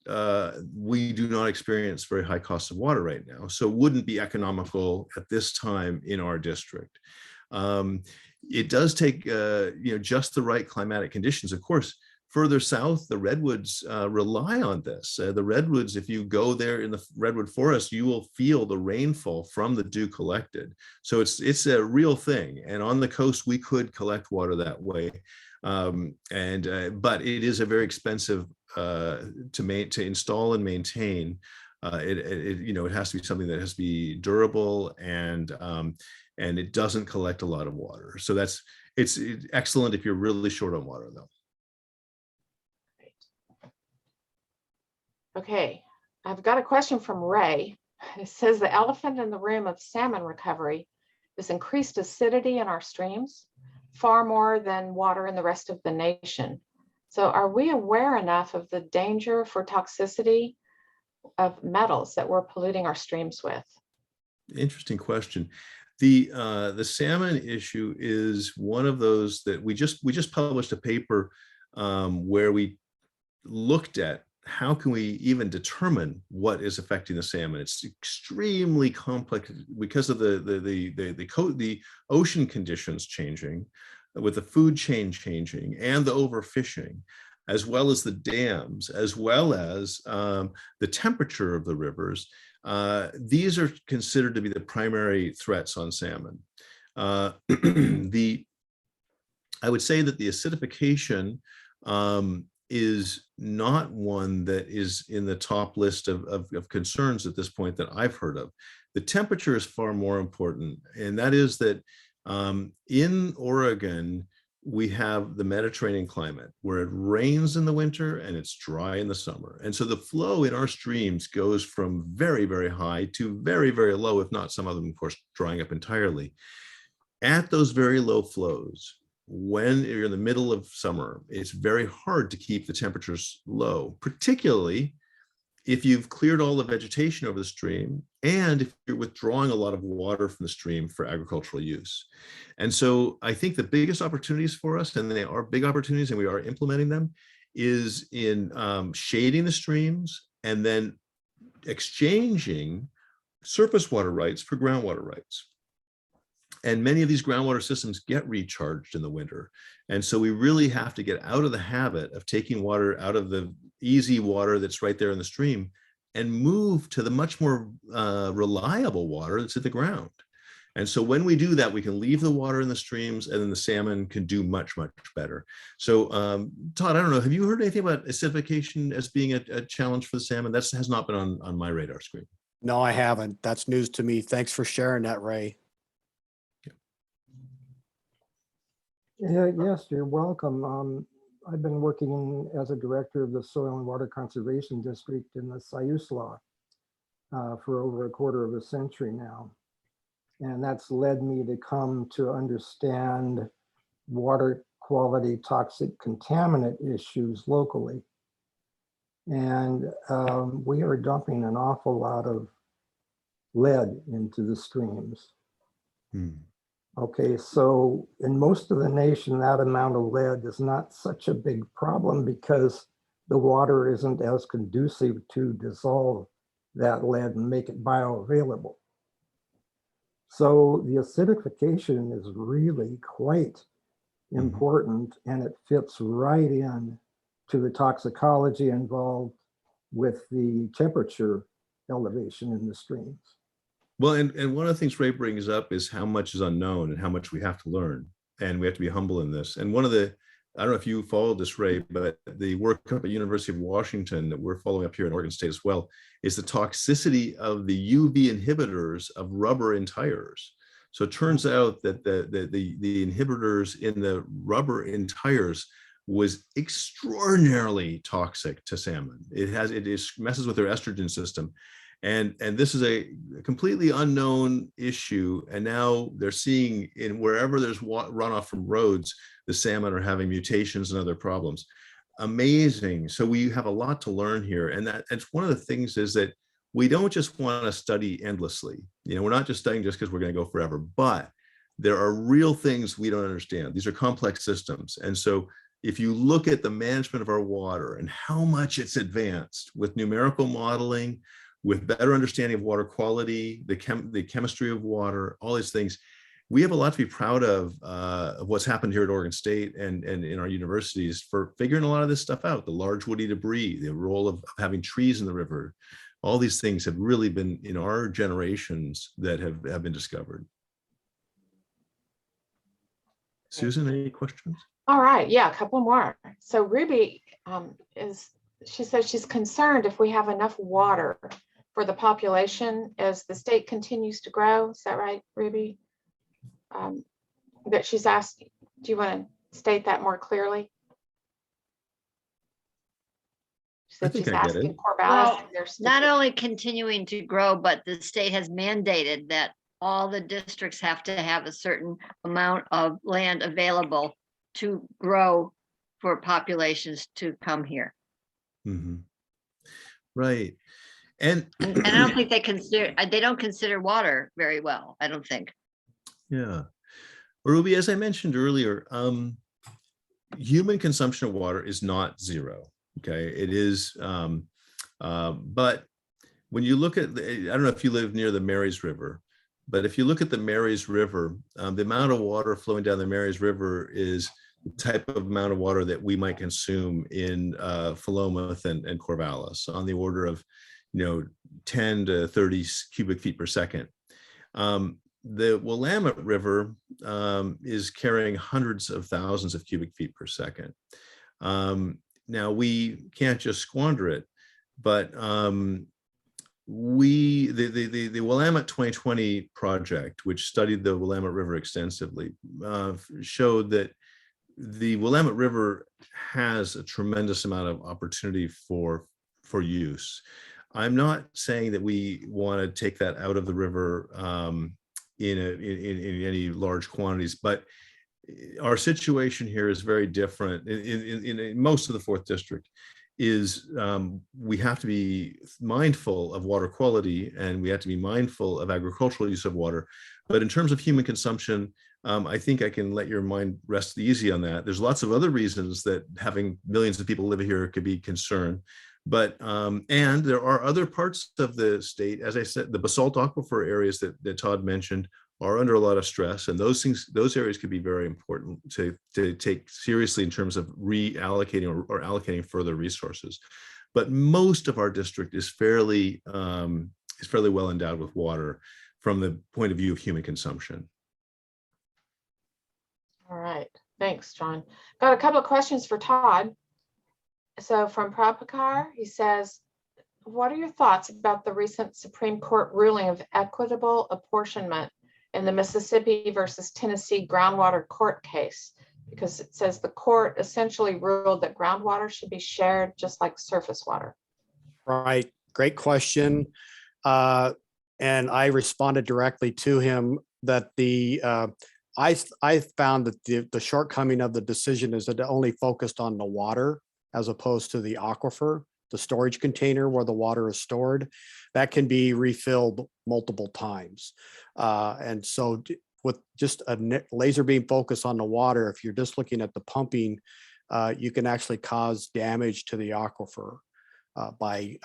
we do not experience very high costs of water right now. So it wouldn't be economical at this time in our district. It does take just the right climatic conditions. Of course, further south, the redwoods rely on this. The redwoods, if you go there in the redwood forest, you will feel the rainfall from the dew collected. So it's a real thing. And on the coast, we could collect water that way. But it is a very expensive to install and maintain. It has to be something that has to be durable, and it doesn't collect a lot of water. So it's excellent if you're really short on water, though. Okay, I've got a question from Ray. It says the elephant in the room of salmon recovery is increased acidity in our streams, far more than water in the rest of the nation. So are we aware enough of the danger for toxicity of metals that we're polluting our streams with? Interesting question. The salmon issue is one of those that we just published a paper where we looked at how can we even determine what is affecting the salmon. It's extremely complex because of the ocean conditions changing, with the food chain changing, and the overfishing, as well as the dams, as well as the temperature of the rivers. These are considered to be the primary threats on salmon. I would say that the acidification is not one that is in the top list of concerns at this point that I've heard of. The temperature is far more important, and that is that in Oregon, we have the Mediterranean climate where it rains in the winter and it's dry in the summer. And so the flow in our streams goes from very, very high to very, very low, if not some of them, of course, drying up entirely. At those very low flows, when you're in the middle of summer, it's very hard to keep the temperatures low, particularly if you've cleared all the vegetation over the stream and if you're withdrawing a lot of water from the stream for agricultural use. And so I think the biggest opportunities for us, and they are big opportunities and we are implementing them, is in shading the streams and then exchanging surface water rights for groundwater rights. And many of these groundwater systems get recharged in the winter. And so we really have to get out of the habit of taking water out of the easy water that's right there in the stream and move to the much more reliable water that's at the ground. And so when we do that, we can leave the water in the streams, and then the salmon can do much, much better. So Todd, I don't know, have you heard anything about acidification as being a challenge for the salmon? That has not been on my radar screen. No, I haven't. That's news to me. Thanks for sharing that, Ray. Yes, you're welcome. I've been working as a director of the Soil and Water Conservation District in the Siuslaw for over a quarter of a century now. And that's led me to come to understand water quality toxic contaminant issues locally. And we are dumping an awful lot of lead into the streams. Okay, so in most of the nation, that amount of lead is not such a big problem because the water isn't as conducive to dissolve that lead and make it bioavailable. So the acidification is really quite important, and it fits right in to the toxicology involved with the temperature elevation in the streams. Well, and one of the things Ray brings up is how much is unknown and how much we have to learn, and we have to be humble in this. And one of the, I don't know if you followed this, Ray, but the work up at University of Washington that we're following up here in Oregon State as well is the toxicity of the UV inhibitors of rubber in tires. So it turns out that the inhibitors in the rubber in tires was extraordinarily toxic to salmon. It messes with their estrogen system. And this is a completely unknown issue. And now they're seeing in wherever there's runoff from roads, the salmon are having mutations and other problems. Amazing. So we have a lot to learn here. And that's one of the things is that we don't just want to study endlessly. We're not just studying just because we're going to go forever, but there are real things we don't understand. These are complex systems. And so if you look at the management of our water and how much it's advanced with numerical modeling, with better understanding of water quality, the chemistry of water, all these things, we have a lot to be proud of what's happened here at Oregon State and in our universities for figuring a lot of this stuff out, the large woody debris, the role of having trees in the river. All these things have really been in our generations that have been discovered. Susan, any questions? All right, yeah, a couple more. So Ruby she says she's concerned if we have enough water for the population as the state continues to grow. Is that right, Ruby? That she's asked, do you want to state that more clearly? She said she's asking Corvallis. Well, not only continuing to grow, but the state has mandated that all the districts have to have a certain amount of land available to grow for populations to come here. Mm-hmm. Right. And I don't think they don't consider water very well, I don't think. Yeah. Ruby, as I mentioned earlier, human consumption of water is not zero. Okay. It is, but when you look at, I don't know if you live near the Marys River, but if you look at the Marys River, the amount of water flowing down the Marys River is the type of amount of water that we might consume in Philomath and Corvallis, on the order of 10 to 30 cubic feet per second. The Willamette River is carrying hundreds of thousands of cubic feet per second. Now we can't just squander it, but the Willamette 2020 project, which studied the Willamette River extensively, showed that the Willamette River has a tremendous amount of opportunity for use. I'm not saying that we want to take that out of the river in any large quantities, but our situation here is very different. In most of the 4th District is we have to be mindful of water quality, and we have to be mindful of agricultural use of water. But in terms of human consumption, I think I can let your mind rest easy on that. There's lots of other reasons that having millions of people live here could be concerned. But and there are other parts of the state, as I said, the basalt aquifer areas that Todd mentioned are under a lot of stress, and those areas could be very important to take seriously in terms of reallocating or allocating further resources. But most of our district is fairly well endowed with water from the point of view of human consumption. All right, thanks, John. Got a couple of questions for Todd. So from Prabhakar, he says, what are your thoughts about the recent Supreme Court ruling of equitable apportionment in the Mississippi versus Tennessee groundwater court case? Because it says the court essentially ruled that groundwater should be shared just like surface water. Right, great question. And I responded directly to him that I found that the shortcoming of the decision is that it only focused on the water as opposed to the aquifer, the storage container where the water is stored. That can be refilled multiple times. And so with just a laser beam focus on the water, if you're just looking at the pumping, you can actually cause damage to the aquifer by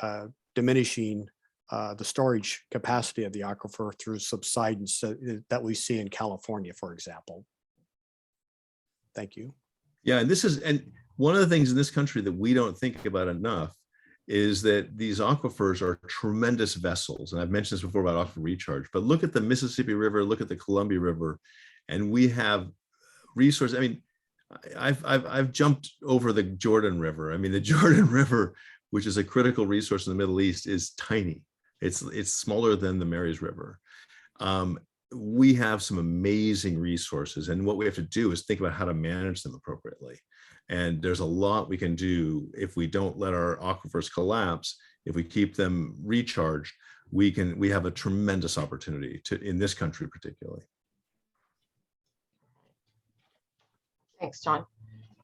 diminishing the storage capacity of the aquifer through subsidence that we see in California, for example. Thank you. Yeah, and one of the things in this country that we don't think about enough is that these aquifers are tremendous vessels. And I've mentioned this before about aquifer recharge, but look at the Mississippi River, look at the Columbia River, and we have resources. I mean, I've jumped over the Jordan River. I mean, the Jordan River, which is a critical resource in the Middle East, is tiny. It's smaller than the Marys River. We have some amazing resources, and what we have to do is think about how to manage them appropriately. And there's a lot we can do if we don't let our aquifers collapse. If we keep them recharged, we have a tremendous opportunity in this country particularly. Thanks, John.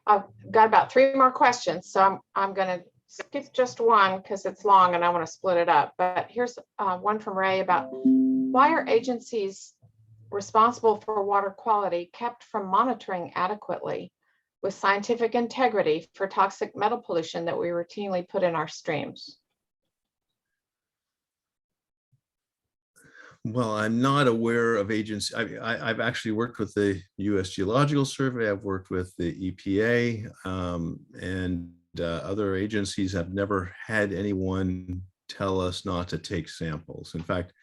I've got about 3 more questions, so I'm going to skip just one because it's long and I want to split it up. But here's one from Ray about why are agencies responsible for water quality kept from monitoring adequately with scientific integrity for toxic metal pollution that we routinely put in our streams? Well, I'm not aware of agencies. I've actually worked with the U.S. Geological Survey. I've worked with the EPA, and other agencies. Have never had anyone tell us not to take samples. In fact,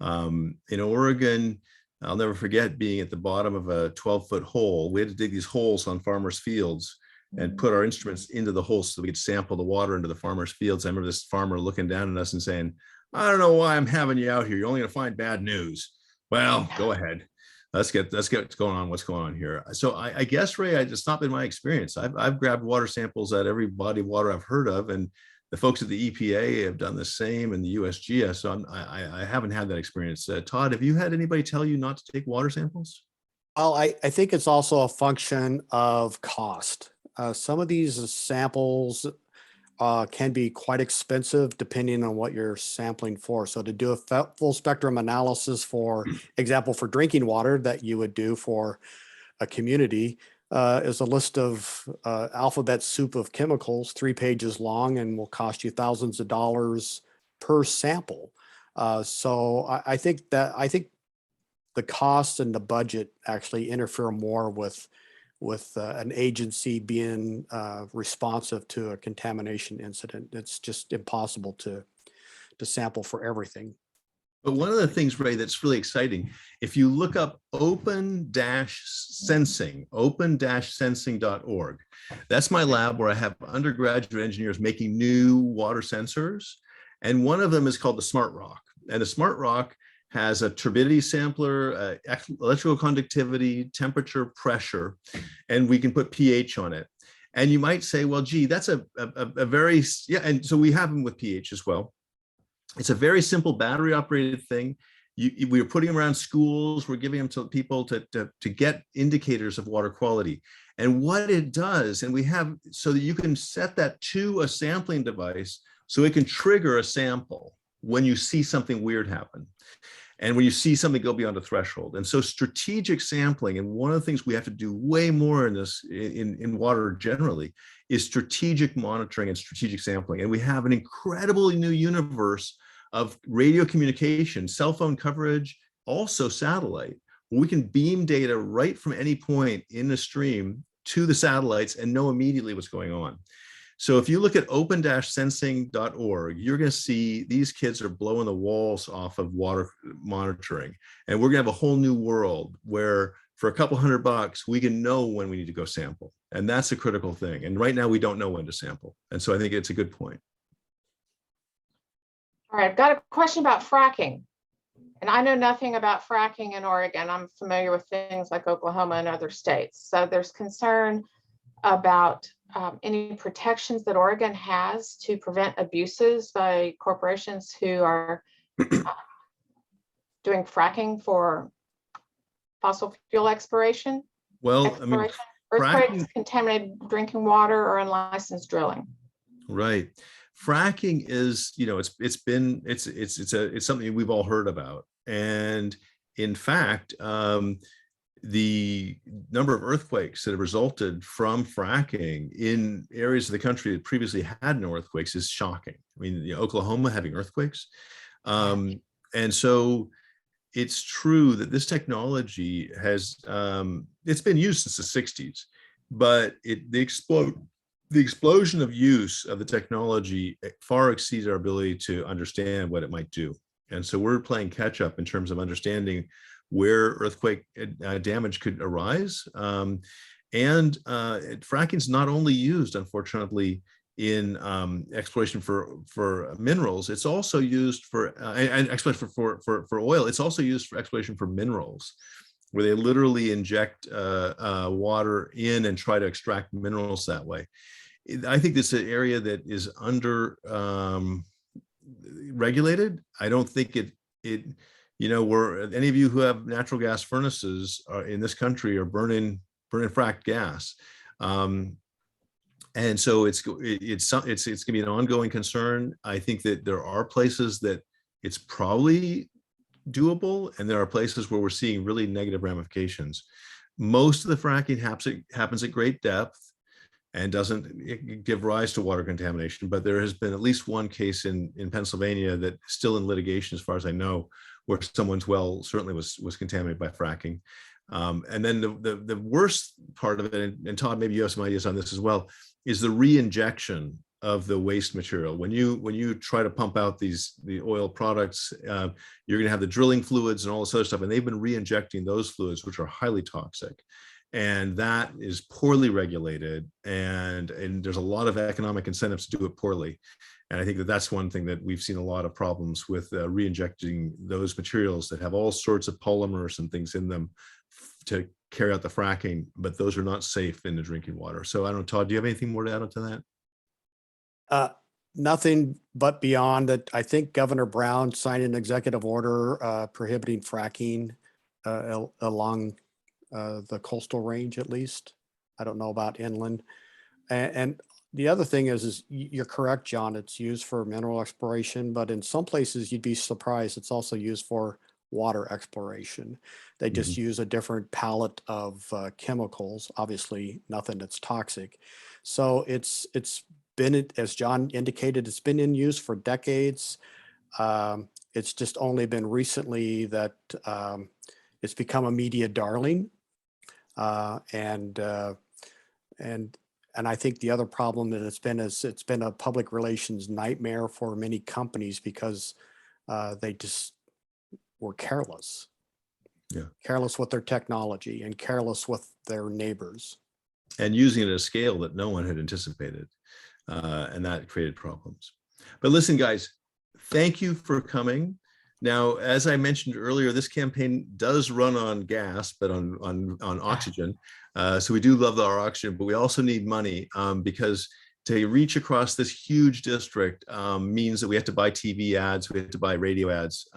in Oregon, I'll never forget being at the bottom of a 12-foot hole. We had to dig these holes on farmers' fields and put our instruments into the holes so we could sample the water into the farmers' fields. I remember this farmer looking down at us and saying, "I don't know why I'm having you out here. You're only going to find bad news." Well, go ahead. Let's get what's going on here. So I guess, Ray, it's not been my experience. I've grabbed water samples at every body of water I've heard of, and the folks at the EPA have done the same, and the USGS. So I haven't had that experience. Todd, have you had anybody tell you not to take water samples? Well, I think it's also a function of cost. Some of these samples can be quite expensive depending on what you're sampling for. So to do a full spectrum analysis, for example, for drinking water that you would do for a community is a list of alphabet soup of chemicals, 3 pages long, and will cost you thousands of dollars per sample. So I think the cost and the budget actually interfere more with an agency being responsive to a contamination incident. It's just impossible to sample for everything. But one of the things, Ray, that's really exciting, if you look up open-sensing.org, that's my lab where I have undergraduate engineers making new water sensors. And one of them is called the Smart Rock. And the Smart Rock has a turbidity sampler, electrical conductivity, temperature, pressure, and we can put pH on it. And you might say, well, gee, that's a very, yeah, and so we have them with pH as well. It's a very simple battery operated thing. We're putting them around schools. We're giving them to people to get indicators of water quality. And what it does, and we have, so that you can set that to a sampling device so it can trigger a sample when you see something weird happen. And when you see something go beyond a threshold. And so strategic sampling, and one of the things we have to do way more in this, in water generally, is strategic monitoring and strategic sampling. And we have an incredibly new universe of radio communication, cell phone coverage, also satellite. We can beam data right from any point in the stream to the satellites and know immediately what's going on. So if you look at open-sensing.org, you're going to see these kids are blowing the walls off of water monitoring. And we're going to have a whole new world where for a couple $100, we can know when we need to go sample. And that's a critical thing. And right now we don't know when to sample. And so I think it's a good point. All right, I've got a question about fracking. And I know nothing about fracking in Oregon. I'm familiar with things like Oklahoma and other states. So there's concern about any protections that Oregon has to prevent abuses by corporations who are doing fracking for fossil fuel exploration. Well, I mean, earthquakes, contaminated drinking water, or unlicensed drilling. Right. Fracking is, you know, it's something we've all heard about. And in fact, the number of earthquakes that have resulted from fracking in areas of the country that previously had no earthquakes is shocking. I mean, you know, Oklahoma having earthquakes. And so it's true that this technology has, it's been used since the 60s, but the explosion of use of the technology far exceeds our ability to understand what it might do. And so we're playing catch up in terms of understanding where earthquake damage could arise. Fracking is not only used, unfortunately, in exploration for minerals. It's also used for and exploration for oil. It's also used for exploration for minerals, where they literally inject water in and try to extract minerals that way. I think this is an area that is under regulated. I don't think where any of you who have natural gas furnaces in this country are burning fracked gas. And so it's going to be an ongoing concern. I think that there are places that it's probably doable, and there are places where we're seeing really negative ramifications. Most of the fracking happens at great depth and doesn't give rise to water contamination. But there has been at least one case in Pennsylvania that's still in litigation, as far as I know, where someone's well certainly was contaminated by fracking. And then the worst part of it, and Todd, maybe you have some ideas on this as well, is the re-injection of the waste material. When you try to pump out the oil products, you're going to have the drilling fluids and all this other stuff, and they've been re-injecting those fluids, which are highly toxic. And that is poorly regulated, and there's a lot of economic incentives to do it poorly. And I think that that's one thing that we've seen a lot of problems with re-injecting those materials that have all sorts of polymers and things in them to carry out the fracking, but those are not safe in the drinking water. So I don't know, Todd, do you have anything more to add on to that? Nothing but beyond that. I think Governor Brown signed an executive order prohibiting fracking along the coastal range, at least. I don't know about inland. And the other thing is you're correct, John, it's used for mineral exploration, but in some places you'd be surprised, it's also used for water exploration. They just use a different palette of chemicals, obviously nothing that's toxic. So it's been, as John indicated, it's been in use for decades. It's just only been recently that it's become a media darling. And I think the other problem that it's been a public relations nightmare for many companies because they just were careless. Yeah. Careless with their technology and careless with their neighbors. And using it at a scale that no one had anticipated. And that created problems. But listen, guys, thank you for coming. Now, as I mentioned earlier, this campaign does run on gas, but on oxygen. So we do love our oxygen, but we also need money because to reach across this huge district means that we have to buy TV ads, we have to buy radio ads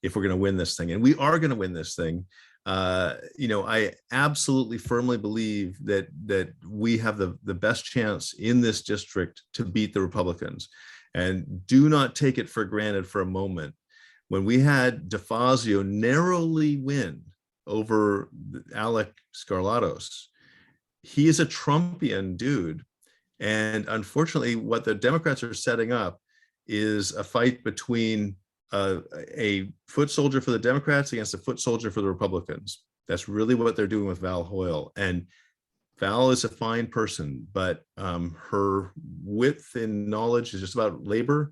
if we're going to win this thing. And we are going to win this thing. I absolutely firmly believe that we have the best chance in this district to beat the Republicans. And do not take it for granted for a moment. When we had DeFazio narrowly win over Alec Skarlatos, he is a Trumpian dude. And unfortunately, what the Democrats are setting up is a fight between a foot soldier for the Democrats against a foot soldier for the Republicans. That's really what they're doing with Val Hoyle. And Val is a fine person, but her width in knowledge is just about labor,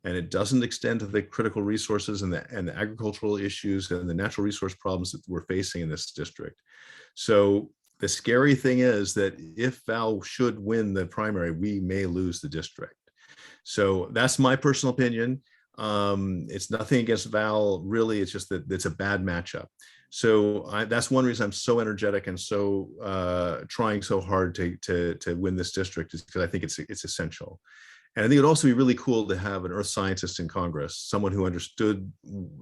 and it doesn't extend to the critical resources and the agricultural issues and the natural resource problems that we're facing in this district. So the scary thing is that if Val should win the primary, we may lose the district. So that's my personal opinion. It's nothing against Val, really. It's just that it's a bad matchup. So that's one reason I'm so energetic and so trying so hard to win this district, is because I think it's essential. And I think it'd also be really cool to have an earth scientist in Congress, someone who understood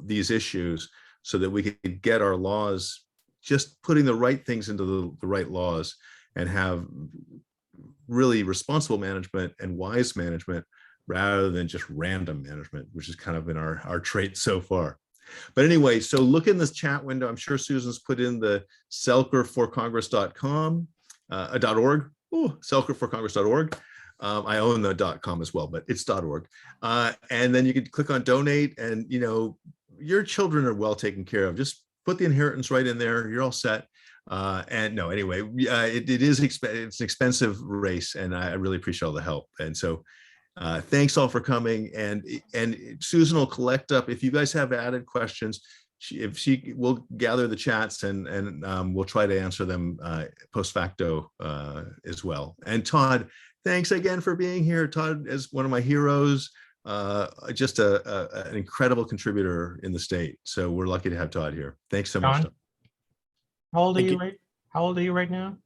these issues so that we could get our laws, just putting the right things into the right laws, and have really responsible management and wise management rather than just random management, which has kind of been our trait so far. But anyway, so look in this chat window. I'm sure Susan's put in the selkerforcongress.com, .org. Oh, selkerforcongress.org. I own the .com as well, but it's .org. And then you can click on donate, and your children are well taken care of. Just put the inheritance right in there. You're all set. And no, anyway, it's an expensive race, and I really appreciate all the help. And so thanks all for coming. And Susan will collect up, if you guys have added questions, if she will gather the chats and we'll try to answer them post facto as well. And Todd, thanks again for being here. Todd is one of my heroes, just an incredible contributor in the state. So we're lucky to have Todd here. Thanks so much. John? How old are Thank you you. how old are you right now?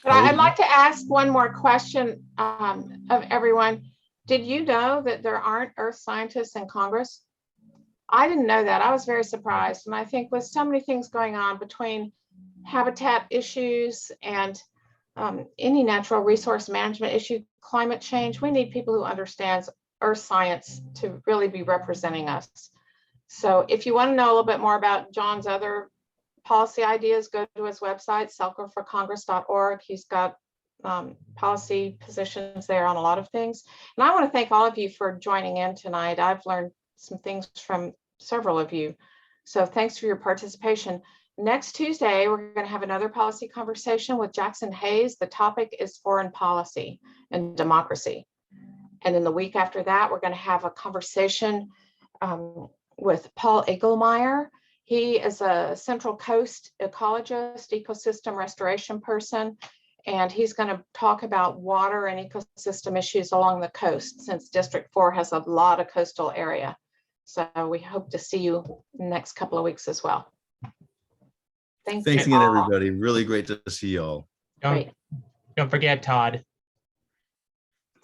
But How old I'd are like to ask one more question of everyone. Did you know that there aren't earth scientists in Congress? I didn't know that. I was very surprised. And I think with so many things going on between habitat issues and any natural resource management issue, climate change, we need people who understands earth science to really be representing us. So if you want to know a little bit more about John's other policy ideas, go to his website, selkerforcongress.org. He's got policy positions there on a lot of things. And I want to thank all of you for joining in tonight. I've learned some things from several of you. So thanks for your participation. Next Tuesday, we're going to have another policy conversation with Jackson Hayes. The topic is foreign policy and democracy. And then the week after that, we're going to have a conversation with Paul Egelmeyer. He is a Central Coast ecologist, ecosystem restoration person, and he's going to talk about water and ecosystem issues along the coast, since District 4 has a lot of coastal area. So we hope to see you in the next couple of weeks as well. Thanks you again, all. everybody. Really great to see y'all. Great. Don't forget Todd.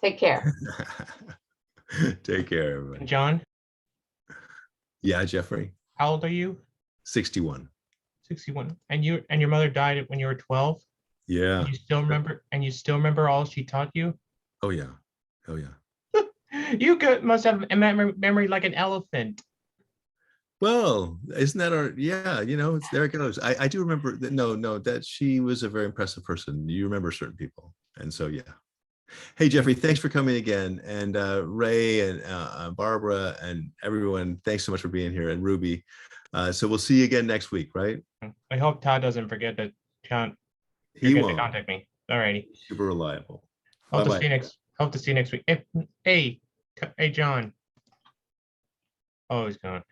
Take care. Take care, everybody. John, Yeah, Jeffrey, how old are you? 61. 61. And your mother died when you were 12? Yeah. You still remember all she taught you? Oh, yeah. Oh, yeah. You must have a memory like an elephant. Well, isn't that yeah, there it goes. I do remember that. No, that she was a very impressive person. You remember certain people. And so, yeah. Hey, Jeffrey, thanks for coming again. And Ray and Barbara and everyone, thanks so much for being here. And Ruby. So we'll see you again next week, right? I hope Todd doesn't forget to He to won't. contact me. All righty. Super reliable. Hope to Bye-bye. see you next week. Hey, John. Oh, he's gone.